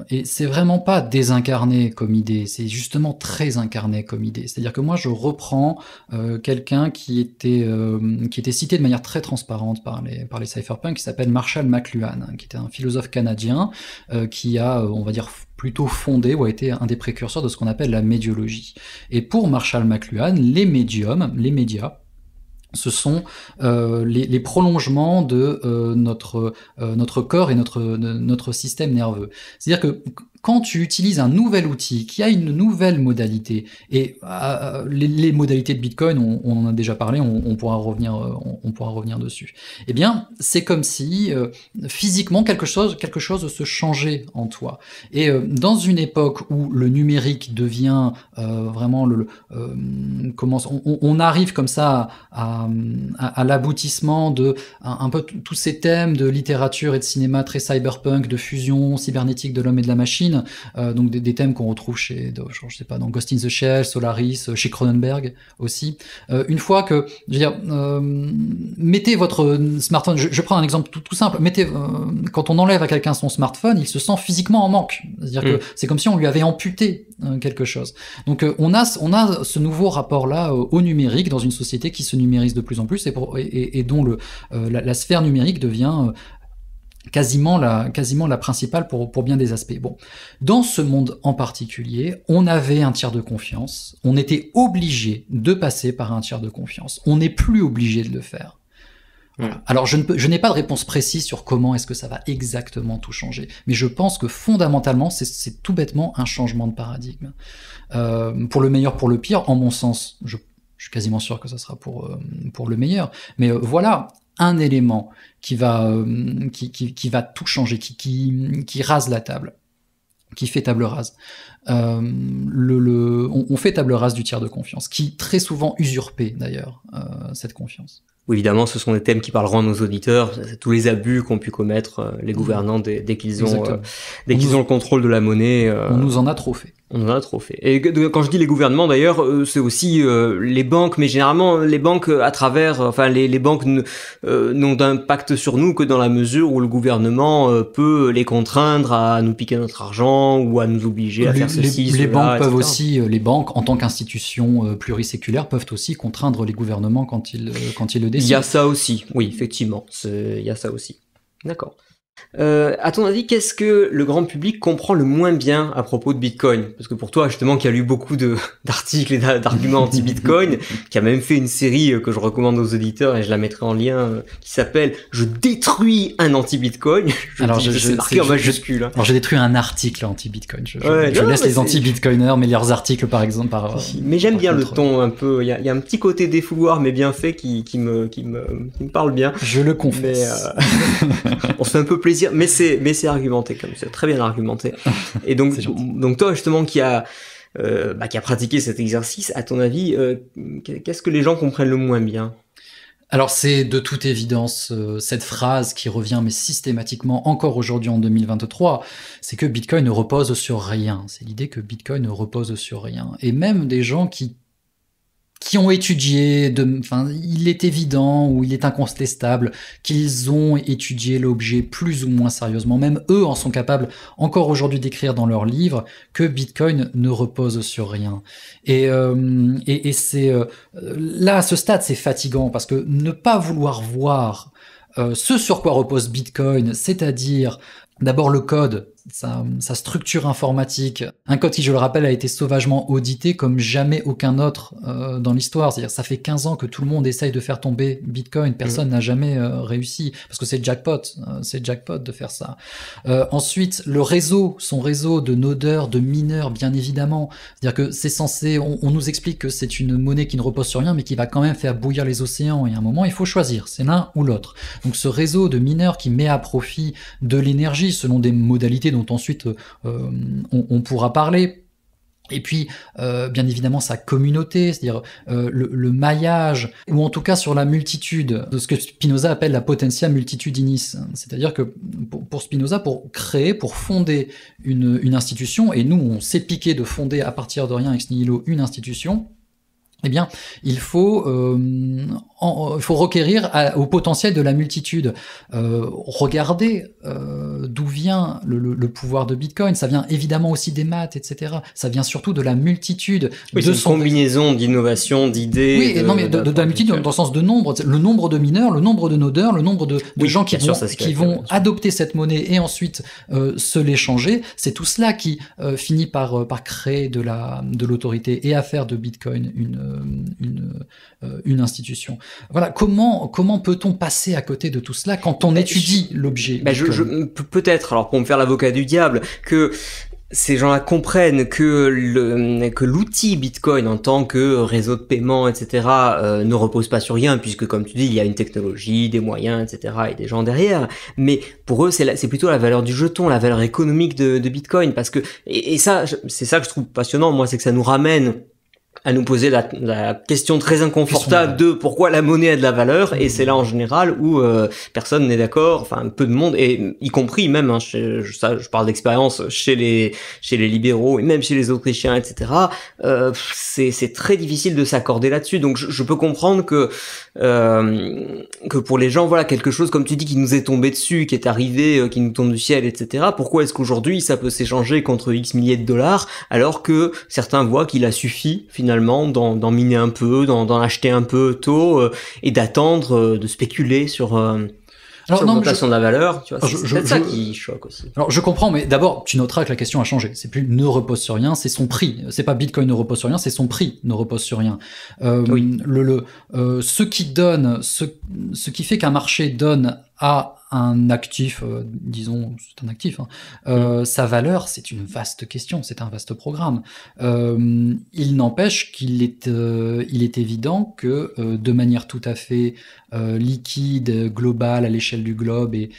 Et c'est vraiment pas désincarné comme idée, c'est justement très incarné comme idée. C'est-à-dire que moi je reprends quelqu'un qui était cité de manière très transparente par les cypherpunks, qui s'appelle Marshall McLuhan, qui était un philosophe canadien qui a, on va dire, plutôt fondé ou a été un des précurseurs de ce qu'on appelle la médiologie. Et pour Marshall McLuhan, les médias, ce sont les prolongements de notre corps et notre système nerveux. C'est-à-dire que quand tu utilises un nouvel outil qui a une nouvelle modalité, et les modalités de Bitcoin, on en a déjà parlé, on pourra revenir dessus. Eh bien, c'est comme si physiquement quelque chose se changeait en toi. Et dans une époque où le numérique devient vraiment on arrive comme ça à l'aboutissement de un peu tous ces thèmes de littérature et de cinéma très cyberpunk, de fusion cybernétique de l'homme et de la machine. Donc des thèmes qu'on retrouve dans Ghost in the Shell, Solaris, chez Cronenberg aussi. Une fois que, je veux dire, mettez votre smartphone, je prends un exemple tout simple, quand on enlève à quelqu'un son smartphone, il se sent physiquement en manque. C'est-à-dire que c'est comme si on lui avait amputé quelque chose. Donc on a ce nouveau rapport-là au numérique dans une société qui se numérise de plus en plus et dont la sphère numérique devient quasiment la principale pour bien des aspects. Bon, dans ce monde en particulier, on avait un tiers de confiance, on était obligé de passer par un tiers de confiance. On n'est plus obligé de le faire. Voilà. Alors je n'ai pas de réponse précise sur comment est-ce que ça va exactement tout changer, mais je pense que fondamentalement c'est tout bêtement un changement de paradigme. Pour le meilleur, pour le pire, en mon sens, je suis quasiment sûr que ça sera pour le meilleur. Mais voilà un élément qui va tout changer, qui rase la table, qui fait table rase. On fait table rase du tiers de confiance, qui très souvent usurpait d'ailleurs cette confiance. Oui, évidemment, ce sont des thèmes qui parleront à nos auditeurs, c'est tous les abus qu'ont pu commettre les gouvernants dès qu'ils ont le contrôle de la monnaie. On nous en a trop fait. On en a trop fait. Et quand je dis les gouvernements, d'ailleurs, c'est aussi les banques, mais généralement les banques à travers, enfin les banques n'ont d'impact sur nous que dans la mesure où le gouvernement peut les contraindre à nous piquer notre argent ou à nous obliger à faire ceci, cela, les banques peuvent etc. aussi, les banques en tant qu'institutions pluriséculaires peuvent aussi contraindre les gouvernements quand ils le décident. Il y a ça aussi, oui, effectivement, il y a ça aussi. D'accord. À ton avis, qu'est-ce que le grand public comprend le moins bien à propos de Bitcoin? Parce que pour toi, justement, qui a lu beaucoup d'articles et d'arguments anti-Bitcoin, qui a même fait une série que je recommande aux auditeurs et je la mettrai en lien, qui s'appelle « Je détruis un anti-Bitcoin ». Alors, c'est marqué en majuscule. Alors, j'ai détruit un article anti-Bitcoin. Je laisse les anti-Bitcoiners, mais leurs articles, par exemple, mais j'aime bien le ton un peu. Il y a un petit côté défouloir, mais bien fait, qui me parle bien. Je le confesse. Mais, on se fait un peu plaisir, mais c'est argumenté comme ça, très bien argumenté. Et donc toi justement qui a pratiqué cet exercice, à ton avis, qu'est-ce que les gens comprennent le moins bien? Alors c'est de toute évidence cette phrase qui revient mais systématiquement encore aujourd'hui en 2023, c'est que Bitcoin ne repose sur rien. C'est l'idée que Bitcoin ne repose sur rien. Et même des gens qui ont étudié, il est évident ou il est incontestable qu'ils ont étudié l'objet plus ou moins sérieusement. Même eux en sont capables encore aujourd'hui d'écrire dans leurs livres que Bitcoin ne repose sur rien. Et c'est là à ce stade c'est fatigant parce que ne pas vouloir voir ce sur quoi repose Bitcoin, c'est-à-dire d'abord le code, sa structure informatique, un code qui, je le rappelle, a été sauvagement audité comme jamais aucun autre dans l'histoire. C'est-à-dire, ça fait 15 ans que tout le monde essaye de faire tomber Bitcoin. Personne n'a jamais réussi, parce que c'est jackpot de faire ça. Ensuite, le réseau, son réseau de nodeurs, de mineurs, bien évidemment. C'est-à-dire que c'est censé, on nous explique que c'est une monnaie qui ne repose sur rien, mais qui va quand même faire bouillir les océans. Et à un moment, il faut choisir, c'est l'un ou l'autre. Donc ce réseau de mineurs qui met à profit de l'énergie selon des modalités dont ensuite on pourra parler. Et puis, bien évidemment, sa communauté, c'est-à-dire le maillage, ou en tout cas sur la multitude, de ce que Spinoza appelle la potentia multitudinis. C'est-à-dire que pour Spinoza, pour fonder une institution, et nous, on s'est piqué de fonder à partir de rien, ex nihilo, une institution, eh bien, il faut requérir au potentiel de la multitude. Regardez d'où vient le pouvoir de Bitcoin. Ça vient évidemment aussi des maths, etc. Ça vient surtout de la multitude. Oui, c'est une combinaison d'innovation, d'idées. Oui, mais de la multitude dans le sens de nombre. Le nombre de mineurs, le nombre de nodeurs, le nombre de gens qui vont adopter cette monnaie et ensuite se l'échanger. C'est tout cela qui finit par créer de l'autorité et à faire de Bitcoin une institution. Voilà, comment peut-on passer à côté de tout cela quand on étudie l'objet? Peut-être, alors pour me faire l'avocat du diable, que ces gens-là comprennent que l'outil Bitcoin en tant que réseau de paiement, etc., ne repose pas sur rien, puisque comme tu dis, il y a une technologie, des moyens, etc., et des gens derrière. Mais pour eux, c'est plutôt la valeur du jeton, la valeur économique de Bitcoin, parce que et ça, c'est ça que je trouve passionnant, moi, c'est que ça nous ramène à nous poser la question très inconfortable de pourquoi la monnaie a de la valeur, et c'est là en général où personne n'est d'accord, enfin peu de monde, et y compris même, je parle d'expérience chez les libéraux et même chez les Autrichiens, etc. C'est très difficile de s'accorder là-dessus, donc je peux comprendre que pour les gens, voilà, quelque chose comme tu dis qui nous est tombé dessus, qui est arrivé, qui nous tombe du ciel, etc. Pourquoi est-ce qu'aujourd'hui ça peut s'échanger contre X milliers de dollars alors que certains voient qu'il a suffi finalement d'en miner un peu, d'en acheter un peu tôt et d'attendre, de spéculer sur l'augmentation de la valeur, tu vois, c'est peut-être ça qui choque aussi. Alors je comprends, mais d'abord tu noteras que la question a changé. C'est plus ne repose sur rien, c'est son prix. C'est pas Bitcoin ne repose sur rien, c'est son prix ne repose sur rien. Oui. Ce qui fait qu'un marché donne à un actif, disons, c'est un actif, sa valeur, c'est une vaste question, c'est un vaste programme. Il n'empêche qu'il est évident que de manière tout à fait liquide, globale, à l'échelle du globe et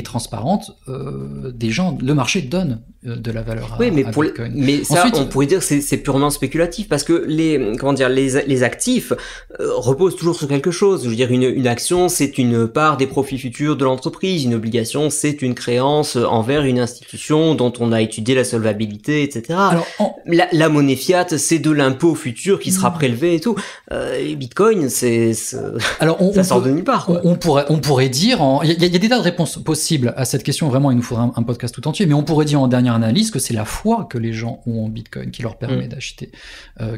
transparente, le marché donne de la valeur oui, mais à Bitcoin. mais ça, ensuite, on pourrait dire que c'est purement spéculatif parce que les actifs reposent toujours sur quelque chose. Je veux dire, une action, c'est une part des profits futurs de l'entreprise. Une obligation, c'est une créance envers une institution dont on a étudié la solvabilité, etc. Alors, la monnaie fiat, c'est de l'impôt futur qui sera prélevé et tout. Et Bitcoin, ça sort de nulle part, quoi. On pourrait dire, il y a des tas de réponses possibles à cette question. Vraiment, il nous faudrait un podcast tout entier. Mais on pourrait dire en dernière analyse que c'est la foi que les gens ont en Bitcoin qui leur permet d'acheter,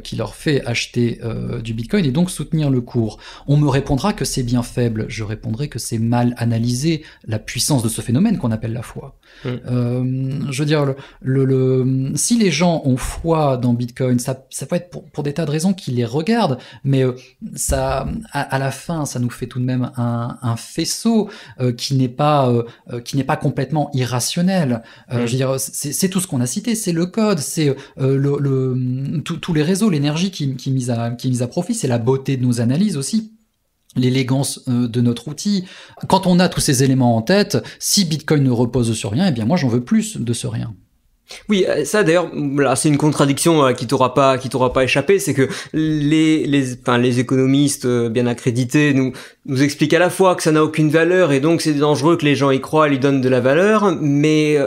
qui leur fait acheter du Bitcoin et donc soutenir le cours. On me répondra que c'est bien faible. Je répondrai que c'est mal analysé la puissance de ce phénomène qu'on appelle la foi. Je veux dire, si les gens ont foi dans Bitcoin, ça peut être pour des tas de raisons qui les regardent, mais ça, à la fin, ça nous fait tout de même un faisceau qui n'est pas complètement irrationnel. Je veux dire, c'est tout ce qu'on a cité, c'est le code, c'est tous les réseaux, l'énergie qui est mise à profit, c'est la beauté de nos analyses aussi. L'élégance de notre outil. Quand on a tous ces éléments en tête, si Bitcoin ne repose sur rien, eh bien moi j'en veux plus de ce rien. Oui, ça d'ailleurs, là, c'est une contradiction qui t'aura pas échappé, c'est que les économistes bien accrédités nous expliquent à la fois que ça n'a aucune valeur et donc c'est dangereux que les gens y croient et lui donnent de la valeur, mais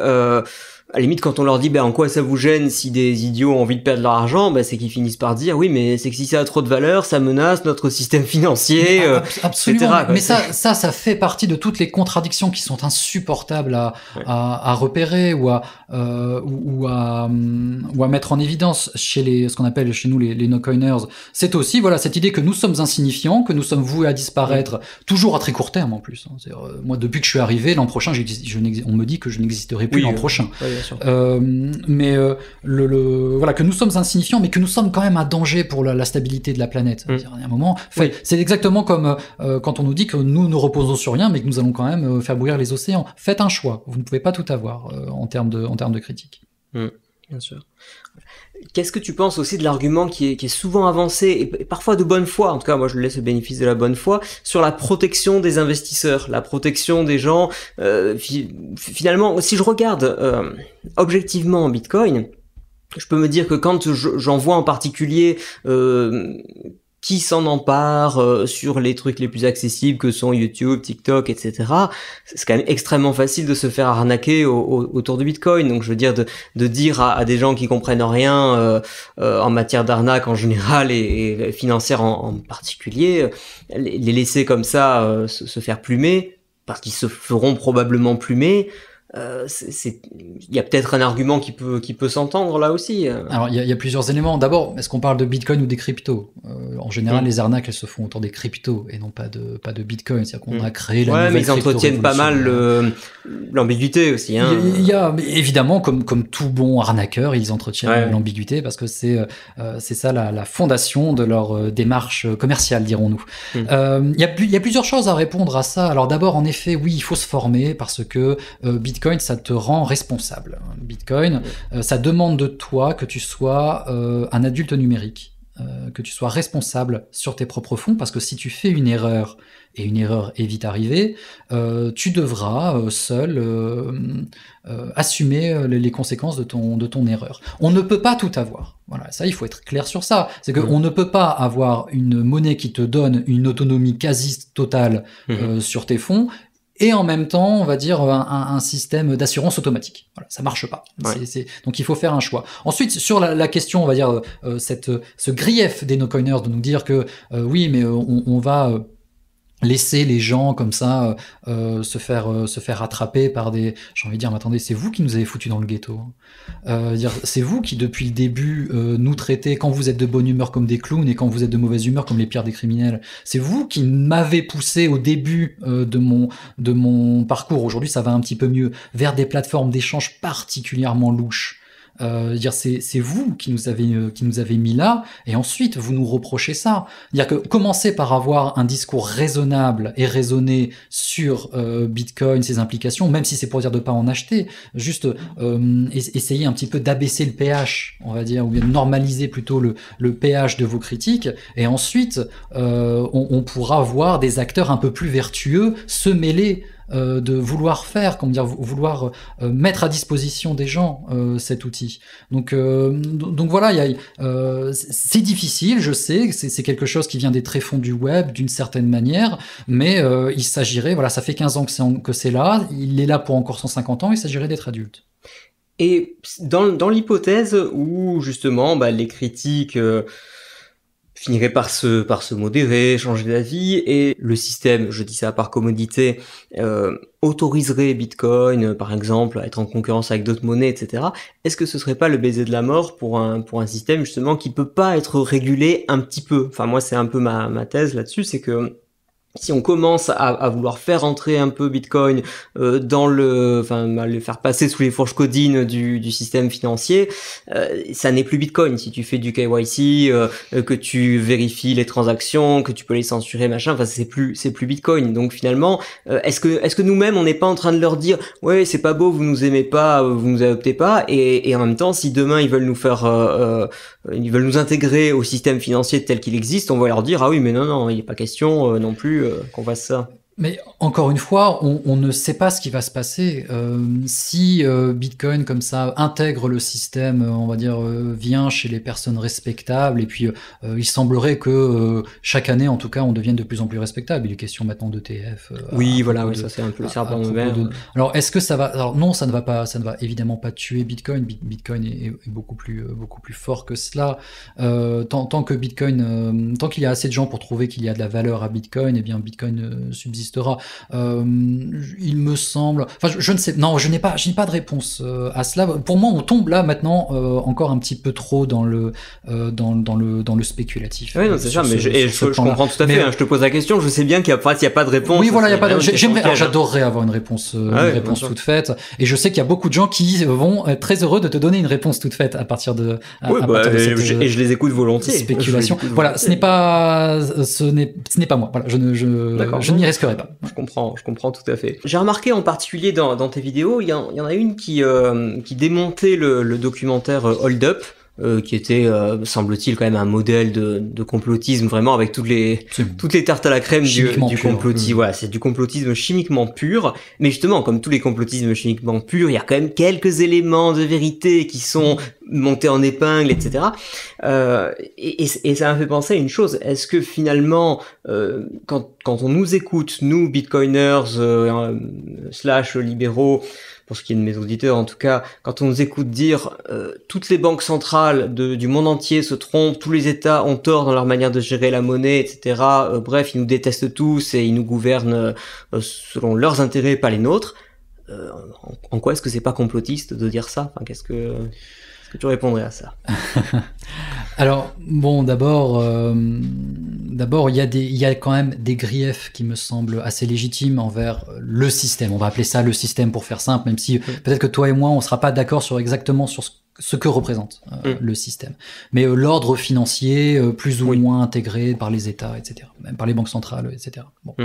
à la limite, quand on leur dit en quoi ça vous gêne si des idiots ont envie de perdre leur argent, c'est qu'ils finissent par dire oui, mais c'est que si ça a trop de valeur, ça menace notre système financier, absolument, etc. Mais ça fait partie de toutes les contradictions qui sont insupportables à repérer ou à mettre en évidence chez ce qu'on appelle chez nous les no-coiners. C'est aussi cette idée que nous sommes insignifiants, que nous sommes voués à disparaître, toujours à très court terme en plus. Moi, depuis que je suis arrivé, l'an prochain, on me dit que je n'existerai plus l'an prochain. Que nous sommes insignifiants, mais que nous sommes quand même un danger pour la stabilité de la planète. Il y a un moment, c'est exactement comme quand on nous dit que nous ne reposons sur rien, mais que nous allons quand même faire bouillir les océans. Faites un choix. Vous ne pouvez pas tout avoir en termes de critique. Bien sûr. Qu'est-ce que tu penses aussi de l'argument qui est souvent avancé et parfois de bonne foi, en tout cas moi je le laisse le bénéfice de la bonne foi, sur la protection des investisseurs, la protection des gens. Finalement, si je regarde objectivement Bitcoin, je peux me dire que quand j'en vois en particulier qui s'en empare sur les trucs les plus accessibles que sont YouTube, TikTok, etc. C'est quand même extrêmement facile de se faire arnaquer autour du Bitcoin. Donc je veux dire de dire à des gens qui comprennent rien en matière d'arnaque en général et financière en particulier, les laisser comme ça se faire plumer parce qu'ils se feront probablement plumer. Il y a peut-être un argument qui peut s'entendre là aussi. Alors il y a plusieurs éléments. D'abord, est-ce qu'on parle de Bitcoin ou des cryptos ? En général, les arnaques elles se font autour des cryptos et non pas de Bitcoin. C'est-à-dire qu'on a créé la nouvelle mais ils entretiennent pas mal l'ambiguïté aussi. Il y a évidemment comme tout bon arnaqueur, ils entretiennent l'ambiguïté parce que c'est ça la fondation de leur démarche commerciale, dirons-nous. Il y a plusieurs choses à répondre à ça. Alors d'abord, en effet, oui, il faut se former parce que Bitcoin, ça te rend responsable. Bitcoin, ça demande de toi que tu sois un adulte numérique, que tu sois responsable sur tes propres fonds, parce que si tu fais une erreur, et une erreur est vite arrivée, tu devras seul assumer les conséquences de ton erreur. On ne peut pas tout avoir. Voilà, ça, il faut être clair sur ça. C'est qu'on ne peut pas avoir une monnaie qui te donne une autonomie quasi totale sur tes fonds, et en même temps, on va dire un système d'assurance automatique. Voilà, ça marche pas. Donc il faut faire un choix. Ensuite, sur la question, on va dire ce grief des no-coiners de nous dire que oui, mais on va laisser les gens comme ça se faire attraper par des... J'ai envie de dire, mais attendez, c'est vous qui nous avez foutus dans le ghetto. C'est vous qui, depuis le début, nous traitez, quand vous êtes de bonne humeur, comme des clowns, et quand vous êtes de mauvaise humeur, comme les pires des criminels. C'est vous qui m'avez poussé au début de mon parcours. Aujourd'hui, ça va un petit peu mieux, vers des plateformes d'échange particulièrement louches. Dire c'est vous qui nous avez mis là, et ensuite vous nous reprochez ça. Dire que commencer par avoir un discours raisonnable et raisonné sur Bitcoin, ses implications, même si c'est pour dire de pas en acheter, juste essayer un petit peu d'abaisser le pH, on va dire, ou bien de normaliser plutôt le pH de vos critiques, et ensuite on pourra voir des acteurs un peu plus vertueux se mêler de vouloir faire, comment dire, vouloir mettre à disposition des gens cet outil. Donc voilà, c'est difficile, je sais, c'est quelque chose qui vient des tréfonds du web d'une certaine manière, mais il s'agirait, voilà, ça fait 15 ans que c'est là, il est là pour encore 150 ans, il s'agirait d'être adulte. Et dans l'hypothèse où justement les critiques finirait par se modérer, changer d'avis, et le système, je dis ça par commodité, autoriserait Bitcoin, par exemple, à être en concurrence avec d'autres monnaies, etc. Est-ce que ce serait pas le baiser de la mort pour un système justement qui peut pas être régulé un petit peu? Enfin, moi, c'est un peu ma thèse là-dessus, c'est que si on commence à vouloir faire entrer un peu Bitcoin dans le faire passer sous les fourches codines du système financier, ça n'est plus Bitcoin. Si tu fais du KYC, que tu vérifies les transactions, que tu peux les censurer, machin, enfin c'est plus Bitcoin. Donc finalement, est-ce que nous-mêmes on n'est pas en train de leur dire ouais c'est pas beau, vous nous aimez pas, vous nous adoptez pas, et en même temps si demain ils veulent nous faire ils veulent nous intégrer au système financier tel qu'il existe, on va leur dire ah oui mais non il n'est pas question non plus qu'on fasse ça. Mais encore une fois, on ne sait pas ce qui va se passer. Si Bitcoin comme ça intègre le système, on va dire vient chez les personnes respectables, et puis il semblerait que chaque année, en tout cas, on devienne de plus en plus respectable. Il est question maintenant d'ETF. Oui, voilà, oui, ça c'est un peu le serpent de mer. Alors, est-ce que ça va? Alors non, ça ne va évidemment pas tuer Bitcoin. Bitcoin est beaucoup plus fort que cela. Tant que Bitcoin, tant qu'il y a assez de gens pour trouver qu'il y a de la valeur à Bitcoin, eh bien Bitcoin subsistera. Il me semble, enfin je ne sais, non, je n'ai pas de réponse à cela. Pour moi, on tombe là maintenant encore un petit peu trop dans le spéculatif. Oui, non, c'est ça, mais je comprends tout à fait. Je te pose la question, je sais bien qu'il n'y a pas de réponse. Oui, voilà, il y a pas de. J'adorerais avoir une réponse toute faite, et je sais qu'il y a beaucoup de gens qui vont être très heureux de te donner une réponse toute faite à partir de. Et je les écoute volontiers. Spéculation. Voilà, ce n'est pas moi. Voilà, je n'y risquerai pas. Je comprends tout à fait. J'ai remarqué en particulier dans tes vidéos, il y en a une qui démontait le documentaire Hold Up, qui était, semble-t-il, quand même un modèle de complotisme, vraiment avec toutes les tartes à la crème du complotisme. Voilà, c'est du complotisme chimiquement pur. Mais justement, comme tous les complotismes chimiquement purs, il y a quand même quelques éléments de vérité qui sont montés en épingle, etc. Et ça m'a fait penser à une chose. Est-ce que finalement, quand on nous écoute, nous, bitcoiners, / libéraux, pour ce qui est de mes auditeurs en tout cas, quand on nous écoute dire toutes les banques centrales du monde entier se trompent, tous les États ont tort dans leur manière de gérer la monnaie, etc. Bref, ils nous détestent tous et ils nous gouvernent selon leurs intérêts, pas les nôtres. En quoi est-ce que c'est pas complotiste de dire ça? Enfin, qu'est-ce que tu répondrais à ça? Alors, bon, d'abord, il y a quand même des griefs qui me semblent assez légitimes envers le système. On va appeler ça le système pour faire simple, même si peut-être que toi et moi, on sera pas d'accord exactement sur ce que représente le système. Mais l'ordre financier, plus ou moins intégré par les États, etc., même par les banques centrales, etc. Bon.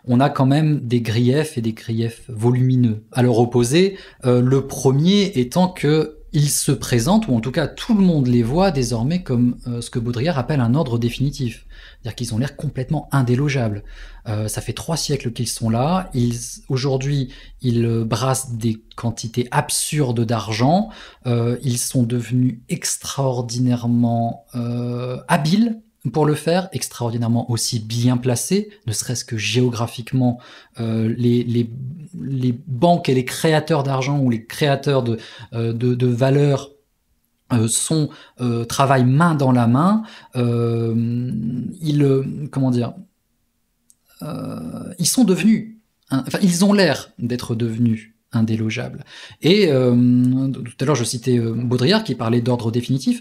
On a quand même des griefs, et des griefs volumineux. À leur opposé, le premier étant que ils se présentent, ou en tout cas tout le monde les voit désormais comme ce que Baudrillard appelle un ordre définitif. C'est-à-dire qu'ils ont l'air complètement indélogeables. Ça fait 3 siècles qu'ils sont là. Aujourd'hui, ils brassent des quantités absurdes d'argent. Ils sont devenus extraordinairement habiles pour le faire, extraordinairement aussi bien placés, ne serait-ce que géographiquement. Les banques et les créateurs d'argent, ou les créateurs de valeurs travaillent main dans la main. Ils sont devenus, ils ont l'air d'être devenus indélogeable. Et tout à l'heure, je citais Baudrillard qui parlait d'ordre définitif.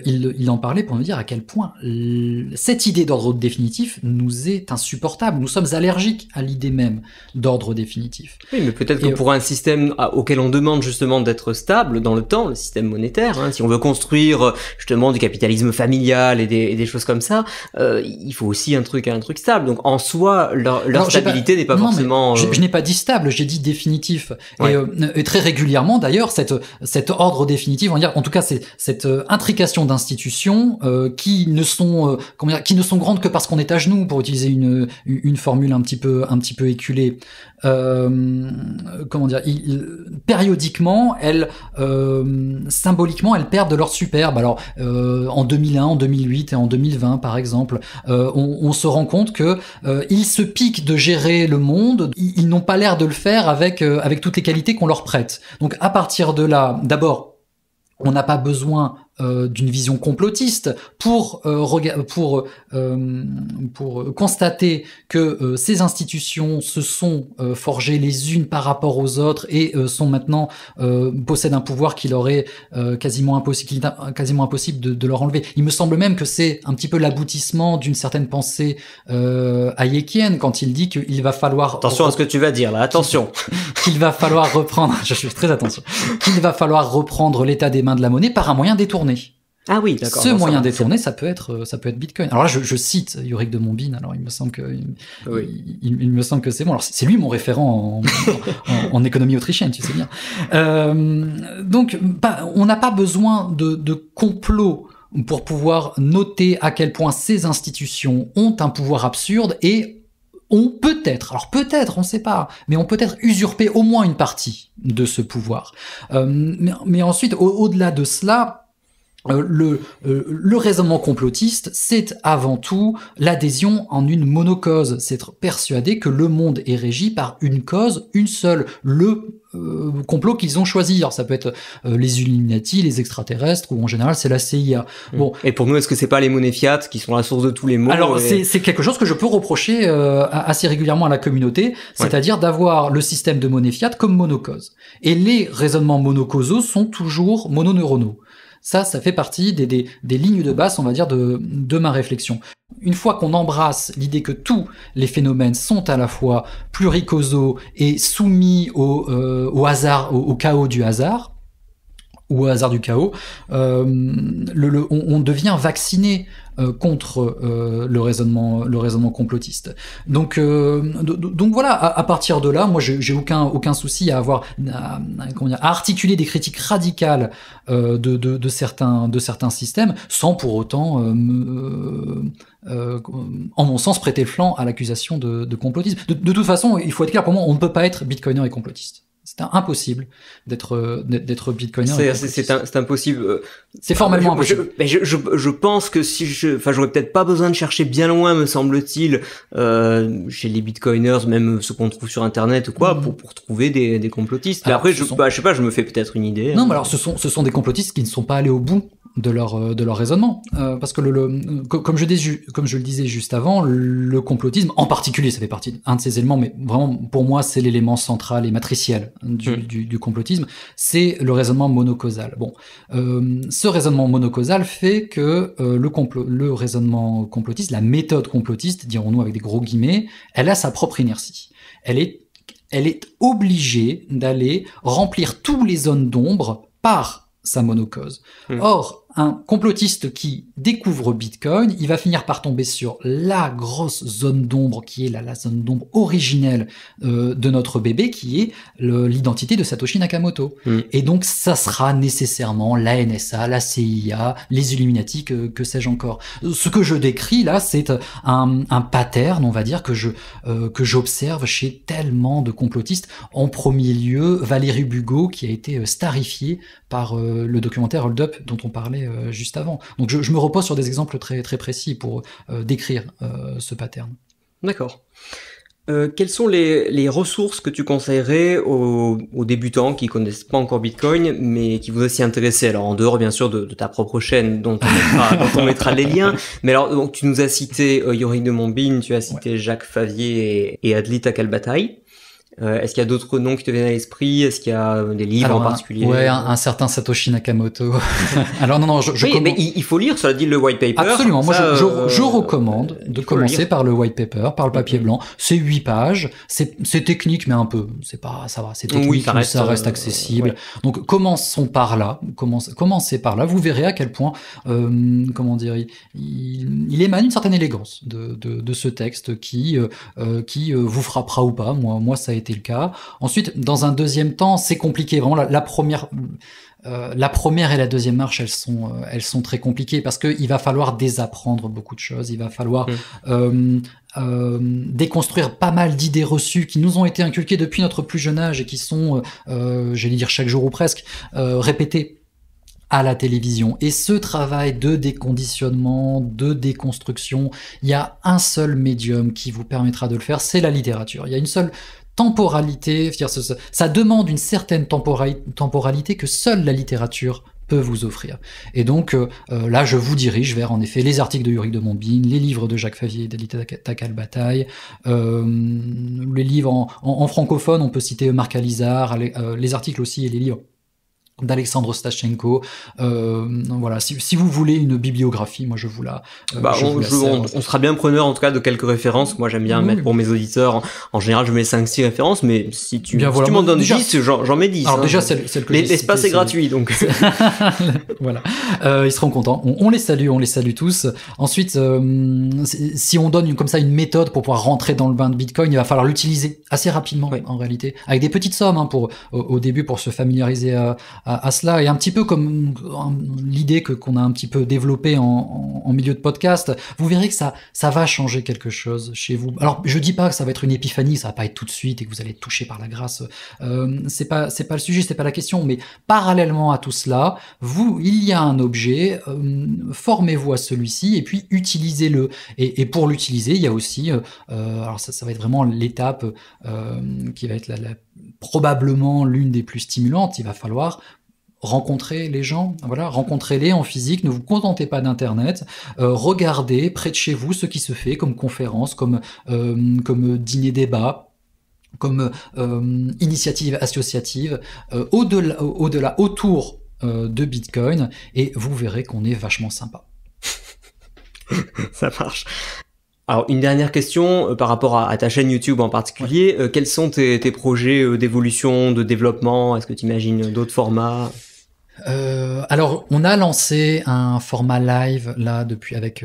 Il en parlait pour nous dire à quel point cette idée d'ordre définitif nous est insupportable. Nous sommes allergiques à l'idée même d'ordre définitif. Oui, mais peut-être que pour un système auquel on demande justement d'être stable dans le temps, le système monétaire, si on veut construire justement du capitalisme familial et des choses comme ça, il faut aussi un truc stable. Donc en soi, leur stabilité n'est pas forcément... Je n'ai pas dit stable, j'ai dit définitif. Ouais. Et très régulièrement d'ailleurs, cet ordre définitif, on va dire, en tout cas, c'est cette intrication d'institutions qui ne sont grandes que parce qu'on est à genoux, pour utiliser une formule un petit peu éculée. Périodiquement, symboliquement, elles perdent de leur superbe. Alors, en 2001, en 2008 et en 2020, par exemple, on se rend compte que ils se piquent de gérer le monde. Ils n'ont pas l'air de le faire avec toutes les qualités qu'on leur prête. Donc, à partir de là, d'abord, on n'a pas besoin d'une vision complotiste pour constater que ces institutions se sont forgées les unes par rapport aux autres et sont maintenant possèdent un pouvoir qui leur est quasiment impossible de leur enlever. Il me semble même que c'est un petit peu l'aboutissement d'une certaine pensée hayekienne quand il dit qu'il va falloir... Attention à ce que tu vas dire là, attention. Qu'il va falloir reprendre, je fais très attention, qu'il va falloir reprendre l'état des mains de la monnaie par un moyen détourné. Ah oui, d'accord. Ce moyen détourné, ça peut être Bitcoin. Alors là, je cite Yorick de Montbin. Alors il me semble que il me semble que c'est bon. Alors c'est lui mon référent en économie autrichienne, tu sais bien. Donc, on n'a pas besoin de complot pour pouvoir noter à quel point ces institutions ont un pouvoir absurde et on peut-être, on ne sait pas, mais on peut être usurpé au moins une partie de ce pouvoir. Mais ensuite, au-delà de cela, le raisonnement complotiste, c'est avant tout l'adhésion en une monocause. C'est être persuadé que le monde est régi par une cause, une seule, le complot qu'ils ont choisi. Alors ça peut être les Illuminati, les extraterrestres, ou en général c'est la CIA. Bon. Et pour nous, est-ce que c'est pas les monnaies fiat qui sont la source de tous les maux? Alors c'est quelque chose que je peux reprocher assez régulièrement à la communauté, c'est-à-dire d'avoir le système de monnaie fiat comme monocause. Et les raisonnements monocausaux sont toujours mononeuronaux. Ça fait partie des lignes de base, on va dire, de ma réflexion. Une fois qu'on embrasse l'idée que tous les phénomènes sont à la fois pluricausaux et soumis au hasard, au chaos du hasard, ou au hasard du chaos, on devient vacciné contre le raisonnement complotiste. Donc voilà, à partir de là, moi j'ai aucun souci à avoir à articuler des critiques radicales de certains systèmes sans pour autant en mon sens prêter le flanc à l'accusation de complotisme. De toute façon, il faut être clair, pour moi, on ne peut pas être bitcoiner et complotiste. C'est impossible d'être bitcoiner. C'est impossible. C'est formellement impossible. Je pense que j'aurais peut-être pas besoin de chercher bien loin, me semble-t-il, chez les bitcoiners, même ceux qu'on trouve sur internet ou quoi, pour trouver des complotistes. Mais après, je sais pas, je me fais peut-être une idée. Non, mais alors ce sont des complotistes qui ne sont pas allés au bout de leur raisonnement, parce que comme je le disais juste avant, le complotisme en particulier, ça fait partie d'un de ces éléments, mais vraiment pour moi c'est l'élément central et matriciel du complotisme, c'est le raisonnement monocausal. Bon, ce raisonnement monocausal fait que le raisonnement complotiste, la méthode complotiste, dirons-nous avec des gros guillemets, elle a sa propre inertie. Elle est obligée d'aller remplir tous les zones d'ombre par sa monocause. Or, un complotiste qui découvre Bitcoin, il va finir par tomber sur la grosse zone d'ombre qui est la zone d'ombre originelle de notre bébé, qui est l'identité de Satoshi Nakamoto. Et donc, ça sera nécessairement la NSA, la CIA, les Illuminati, que sais-je encore. Ce que je décris là, c'est un pattern, on va dire, que j'observe chez tellement de complotistes. En premier lieu, Valérie Bugeaud, qui a été starifiée par le documentaire Hold Up dont on parlait juste avant. Donc je me repose sur des exemples très, très précis pour décrire ce pattern. D'accord. Quelles sont les ressources que tu conseillerais aux débutants qui connaissent pas encore Bitcoin, mais qui voudraient s'y intéresser? Alors en dehors bien sûr de ta propre chaîne dont on mettra les liens, mais alors donc tu nous as cité Yorick de Montbin, tu as cité Jacques Favier et Adlit Akalbataï. Est-ce qu'il y a d'autres noms qui te viennent à l'esprit? Est-ce qu'il y a des livres en particulier? Ouais, un certain Satoshi Nakamoto. Alors non, oui, mais il faut lire, cela dit, le white paper. Absolument. Moi, je recommande de commencer par le white paper, par le papier blanc. C'est 8 pages. C'est technique, mais un peu. C'est pas, ça va. C'est technique, oui, ça reste accessible. Ouais. Donc, commençons par là. Commencez par là. Vous verrez à quel point, comment dire, il émane une certaine élégance de ce texte qui vous frappera ou pas. Moi, ça a été le cas. Ensuite, dans un deuxième temps, c'est compliqué. Vraiment, la première et la deuxième marche, elles sont très compliquées parce que il va falloir désapprendre beaucoup de choses. Il va falloir déconstruire pas mal d'idées reçues qui nous ont été inculquées depuis notre plus jeune âge et qui sont, j'allais dire chaque jour ou presque, répétées à la télévision. Et ce travail de déconditionnement, de déconstruction, il y a un seul médium qui vous permettra de le faire, c'est la littérature. Il y a une seule temporalité, ça demande une certaine temporalité que seule la littérature peut vous offrir. Et donc là, je vous dirige vers, en effet, les articles de Ulrich de Montbine, les livres de Jacques Favier et d'Alita Takal-Bataille, les livres en francophone, on peut citer Marc Alizard, les articles aussi et les livres d'Alexandre Stachenko. Voilà, si vous voulez une bibliographie, moi je vous la on sera bien preneur en tout cas de quelques références. Moi j'aime bien mettre pour mes auditeurs, en général je mets 5-6 références, mais si tu m'en donnes 10, j'en mets 10. Alors déjà celle que l'espace est gratuit, donc voilà, ils seront contents. On les salue tous. Ensuite, si on donne comme ça une méthode pour pouvoir rentrer dans le bain de Bitcoin, il va falloir l'utiliser assez rapidement, en réalité, avec des petites sommes au début pour se familiariser à cela, et un petit peu comme l'idée qu'on a un petit peu développée en milieu de podcast, vous verrez que ça va changer quelque chose chez vous. Alors je dis pas que ça va être une épiphanie, ça va pas être tout de suite et que vous allez être touché par la grâce, c'est pas le sujet, c'est pas la question, mais parallèlement à tout cela, il y a un objet, formez-vous à celui-ci et puis utilisez-le, et pour l'utiliser, il y a aussi alors ça va être vraiment l'étape qui va être probablement l'une des plus stimulantes. Il va falloir rencontrer les gens, voilà, rencontrez-les en physique, ne vous contentez pas d'internet, regardez près de chez vous ce qui se fait comme conférence, comme dîner-débat, comme initiative associative, au-delà, autour de Bitcoin, et vous verrez qu'on est vachement sympa. Ça marche. Alors, une dernière question par rapport à ta chaîne YouTube en particulier. Ouais. Quels sont tes projets d'évolution, de développement? Est-ce que tu imagines d'autres formats? Alors, on a lancé un format live là depuis avec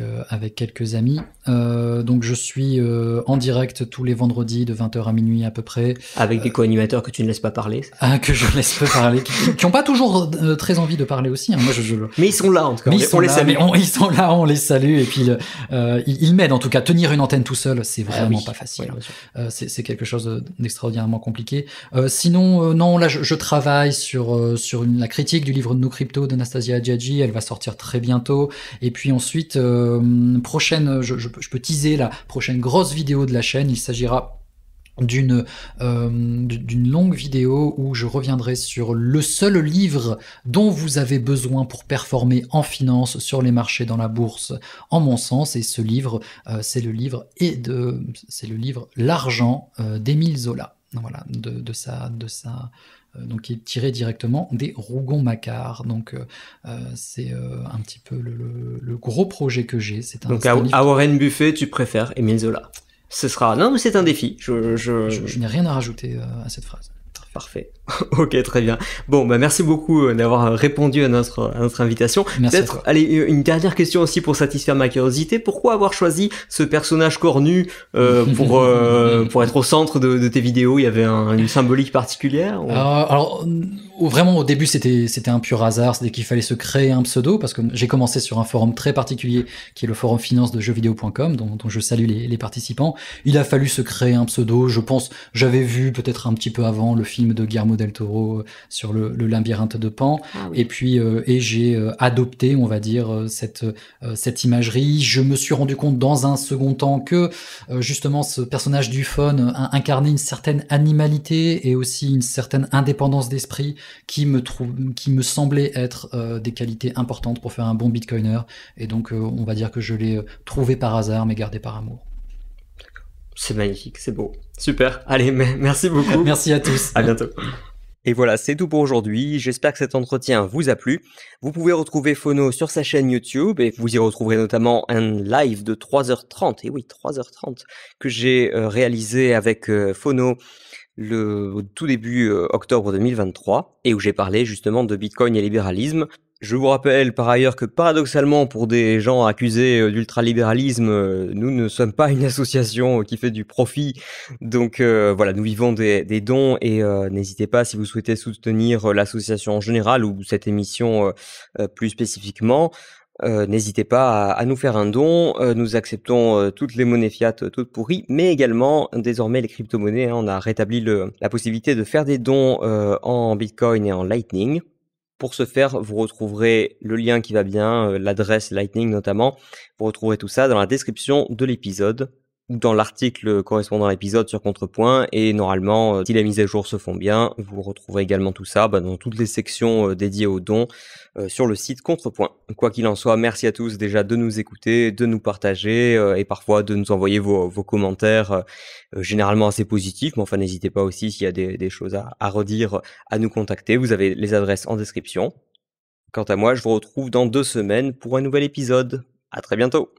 quelques amis. Donc je suis en direct tous les vendredis de 20h à minuit à peu près. Avec des co-animateurs que tu ne laisses pas parler. Que je laisse peu parler, qui ont pas toujours très envie de parler aussi. Hein. Moi, Mais ils sont là en tout cas. On les salue. Ils sont là, on les salue. Et puis ils m'aident en tout cas. Tenir une antenne tout seul, c'est vraiment pas facile. Ouais, c'est quelque chose d'extraordinairement compliqué. Sinon, non, là je travaille sur la critique du livre de No Crypto d'Anastasia Adjadji. Elle va sortir très bientôt. Et puis ensuite, prochaine, je peux teaser la prochaine grosse vidéo de la chaîne. Il s'agira d'une longue vidéo où je reviendrai sur le seul livre dont vous avez besoin pour performer en finance sur les marchés, dans la bourse, en mon sens. Et ce livre, c'est le livre L'argent d'Émile Zola. Voilà, de sa donc qui est tiré directement des Rougon-Macquart. Donc c'est un petit peu le gros projet que j'ai. Donc à Warren Buffett, tu préfères Émile Zola. Ce sera... Non, mais c'est un défi. Je n'ai rien à rajouter à cette phrase. Parfait. Ok, très bien. Bon, bah merci beaucoup d'avoir répondu à notre invitation. Peut-être, allez, une dernière question aussi pour satisfaire ma curiosité. Pourquoi avoir choisi ce personnage cornu pour être au centre de tes vidéos? Il y avait une symbolique particulière ou... Alors, vraiment, au début, c'était un pur hasard. C'était qu'il fallait se créer un pseudo, parce que j'ai commencé sur un forum très particulier, qui est le forum finance de jeuxvideo.com, dont je salue les participants. Il a fallu se créer un pseudo. Je pense, j'avais vu peut-être un petit peu avant le film de Guillermo del Toro sur le labyrinthe de Pan. Ah oui. Et puis j'ai adopté, on va dire, cette imagerie. Je me suis rendu compte dans un second temps que justement ce personnage du phone incarnait une certaine animalité et aussi une certaine indépendance d'esprit qui me semblait être des qualités importantes pour faire un bon bitcoiner. Et donc on va dire que je l'ai trouvé par hasard mais gardé par amour. C'est magnifique, c'est beau. Super. Allez, merci beaucoup. Merci à tous. À bientôt. Et voilà, c'est tout pour aujourd'hui. J'espère que cet entretien vous a plu. Vous pouvez retrouver Phono sur sa chaîne YouTube et vous y retrouverez notamment un live de 3h30. Et oui, 3h30 que j'ai réalisé avec Phono le tout début octobre 2023 et où j'ai parlé justement de Bitcoin et libéralisme. Je vous rappelle par ailleurs que paradoxalement pour des gens accusés d'ultralibéralisme, nous ne sommes pas une association qui fait du profit. Donc voilà, nous vivons des dons et n'hésitez pas si vous souhaitez soutenir l'association en général ou cette émission plus spécifiquement. N'hésitez pas à nous faire un don. Nous acceptons toutes les monnaies fiat toutes pourries, mais également désormais les crypto-monnaies. Hein, on a rétabli la possibilité de faire des dons en Bitcoin et en Lightning. Pour ce faire, vous retrouverez le lien qui va bien, l'adresse Lightning notamment. Vous retrouverez tout ça dans la description de l'épisode ou dans l'article correspondant à l'épisode sur Contrepoint. Et normalement, si les mises à jour se font bien, vous retrouverez également tout ça dans toutes les sections dédiées aux dons sur le site Contrepoint. Quoi qu'il en soit, merci à tous déjà de nous écouter, de nous partager et parfois de nous envoyer vos commentaires généralement assez positifs. Mais enfin, n'hésitez pas aussi s'il y a des choses à redire à nous contacter. Vous avez les adresses en description. Quant à moi, je vous retrouve dans 2 semaines pour un nouvel épisode. À très bientôt.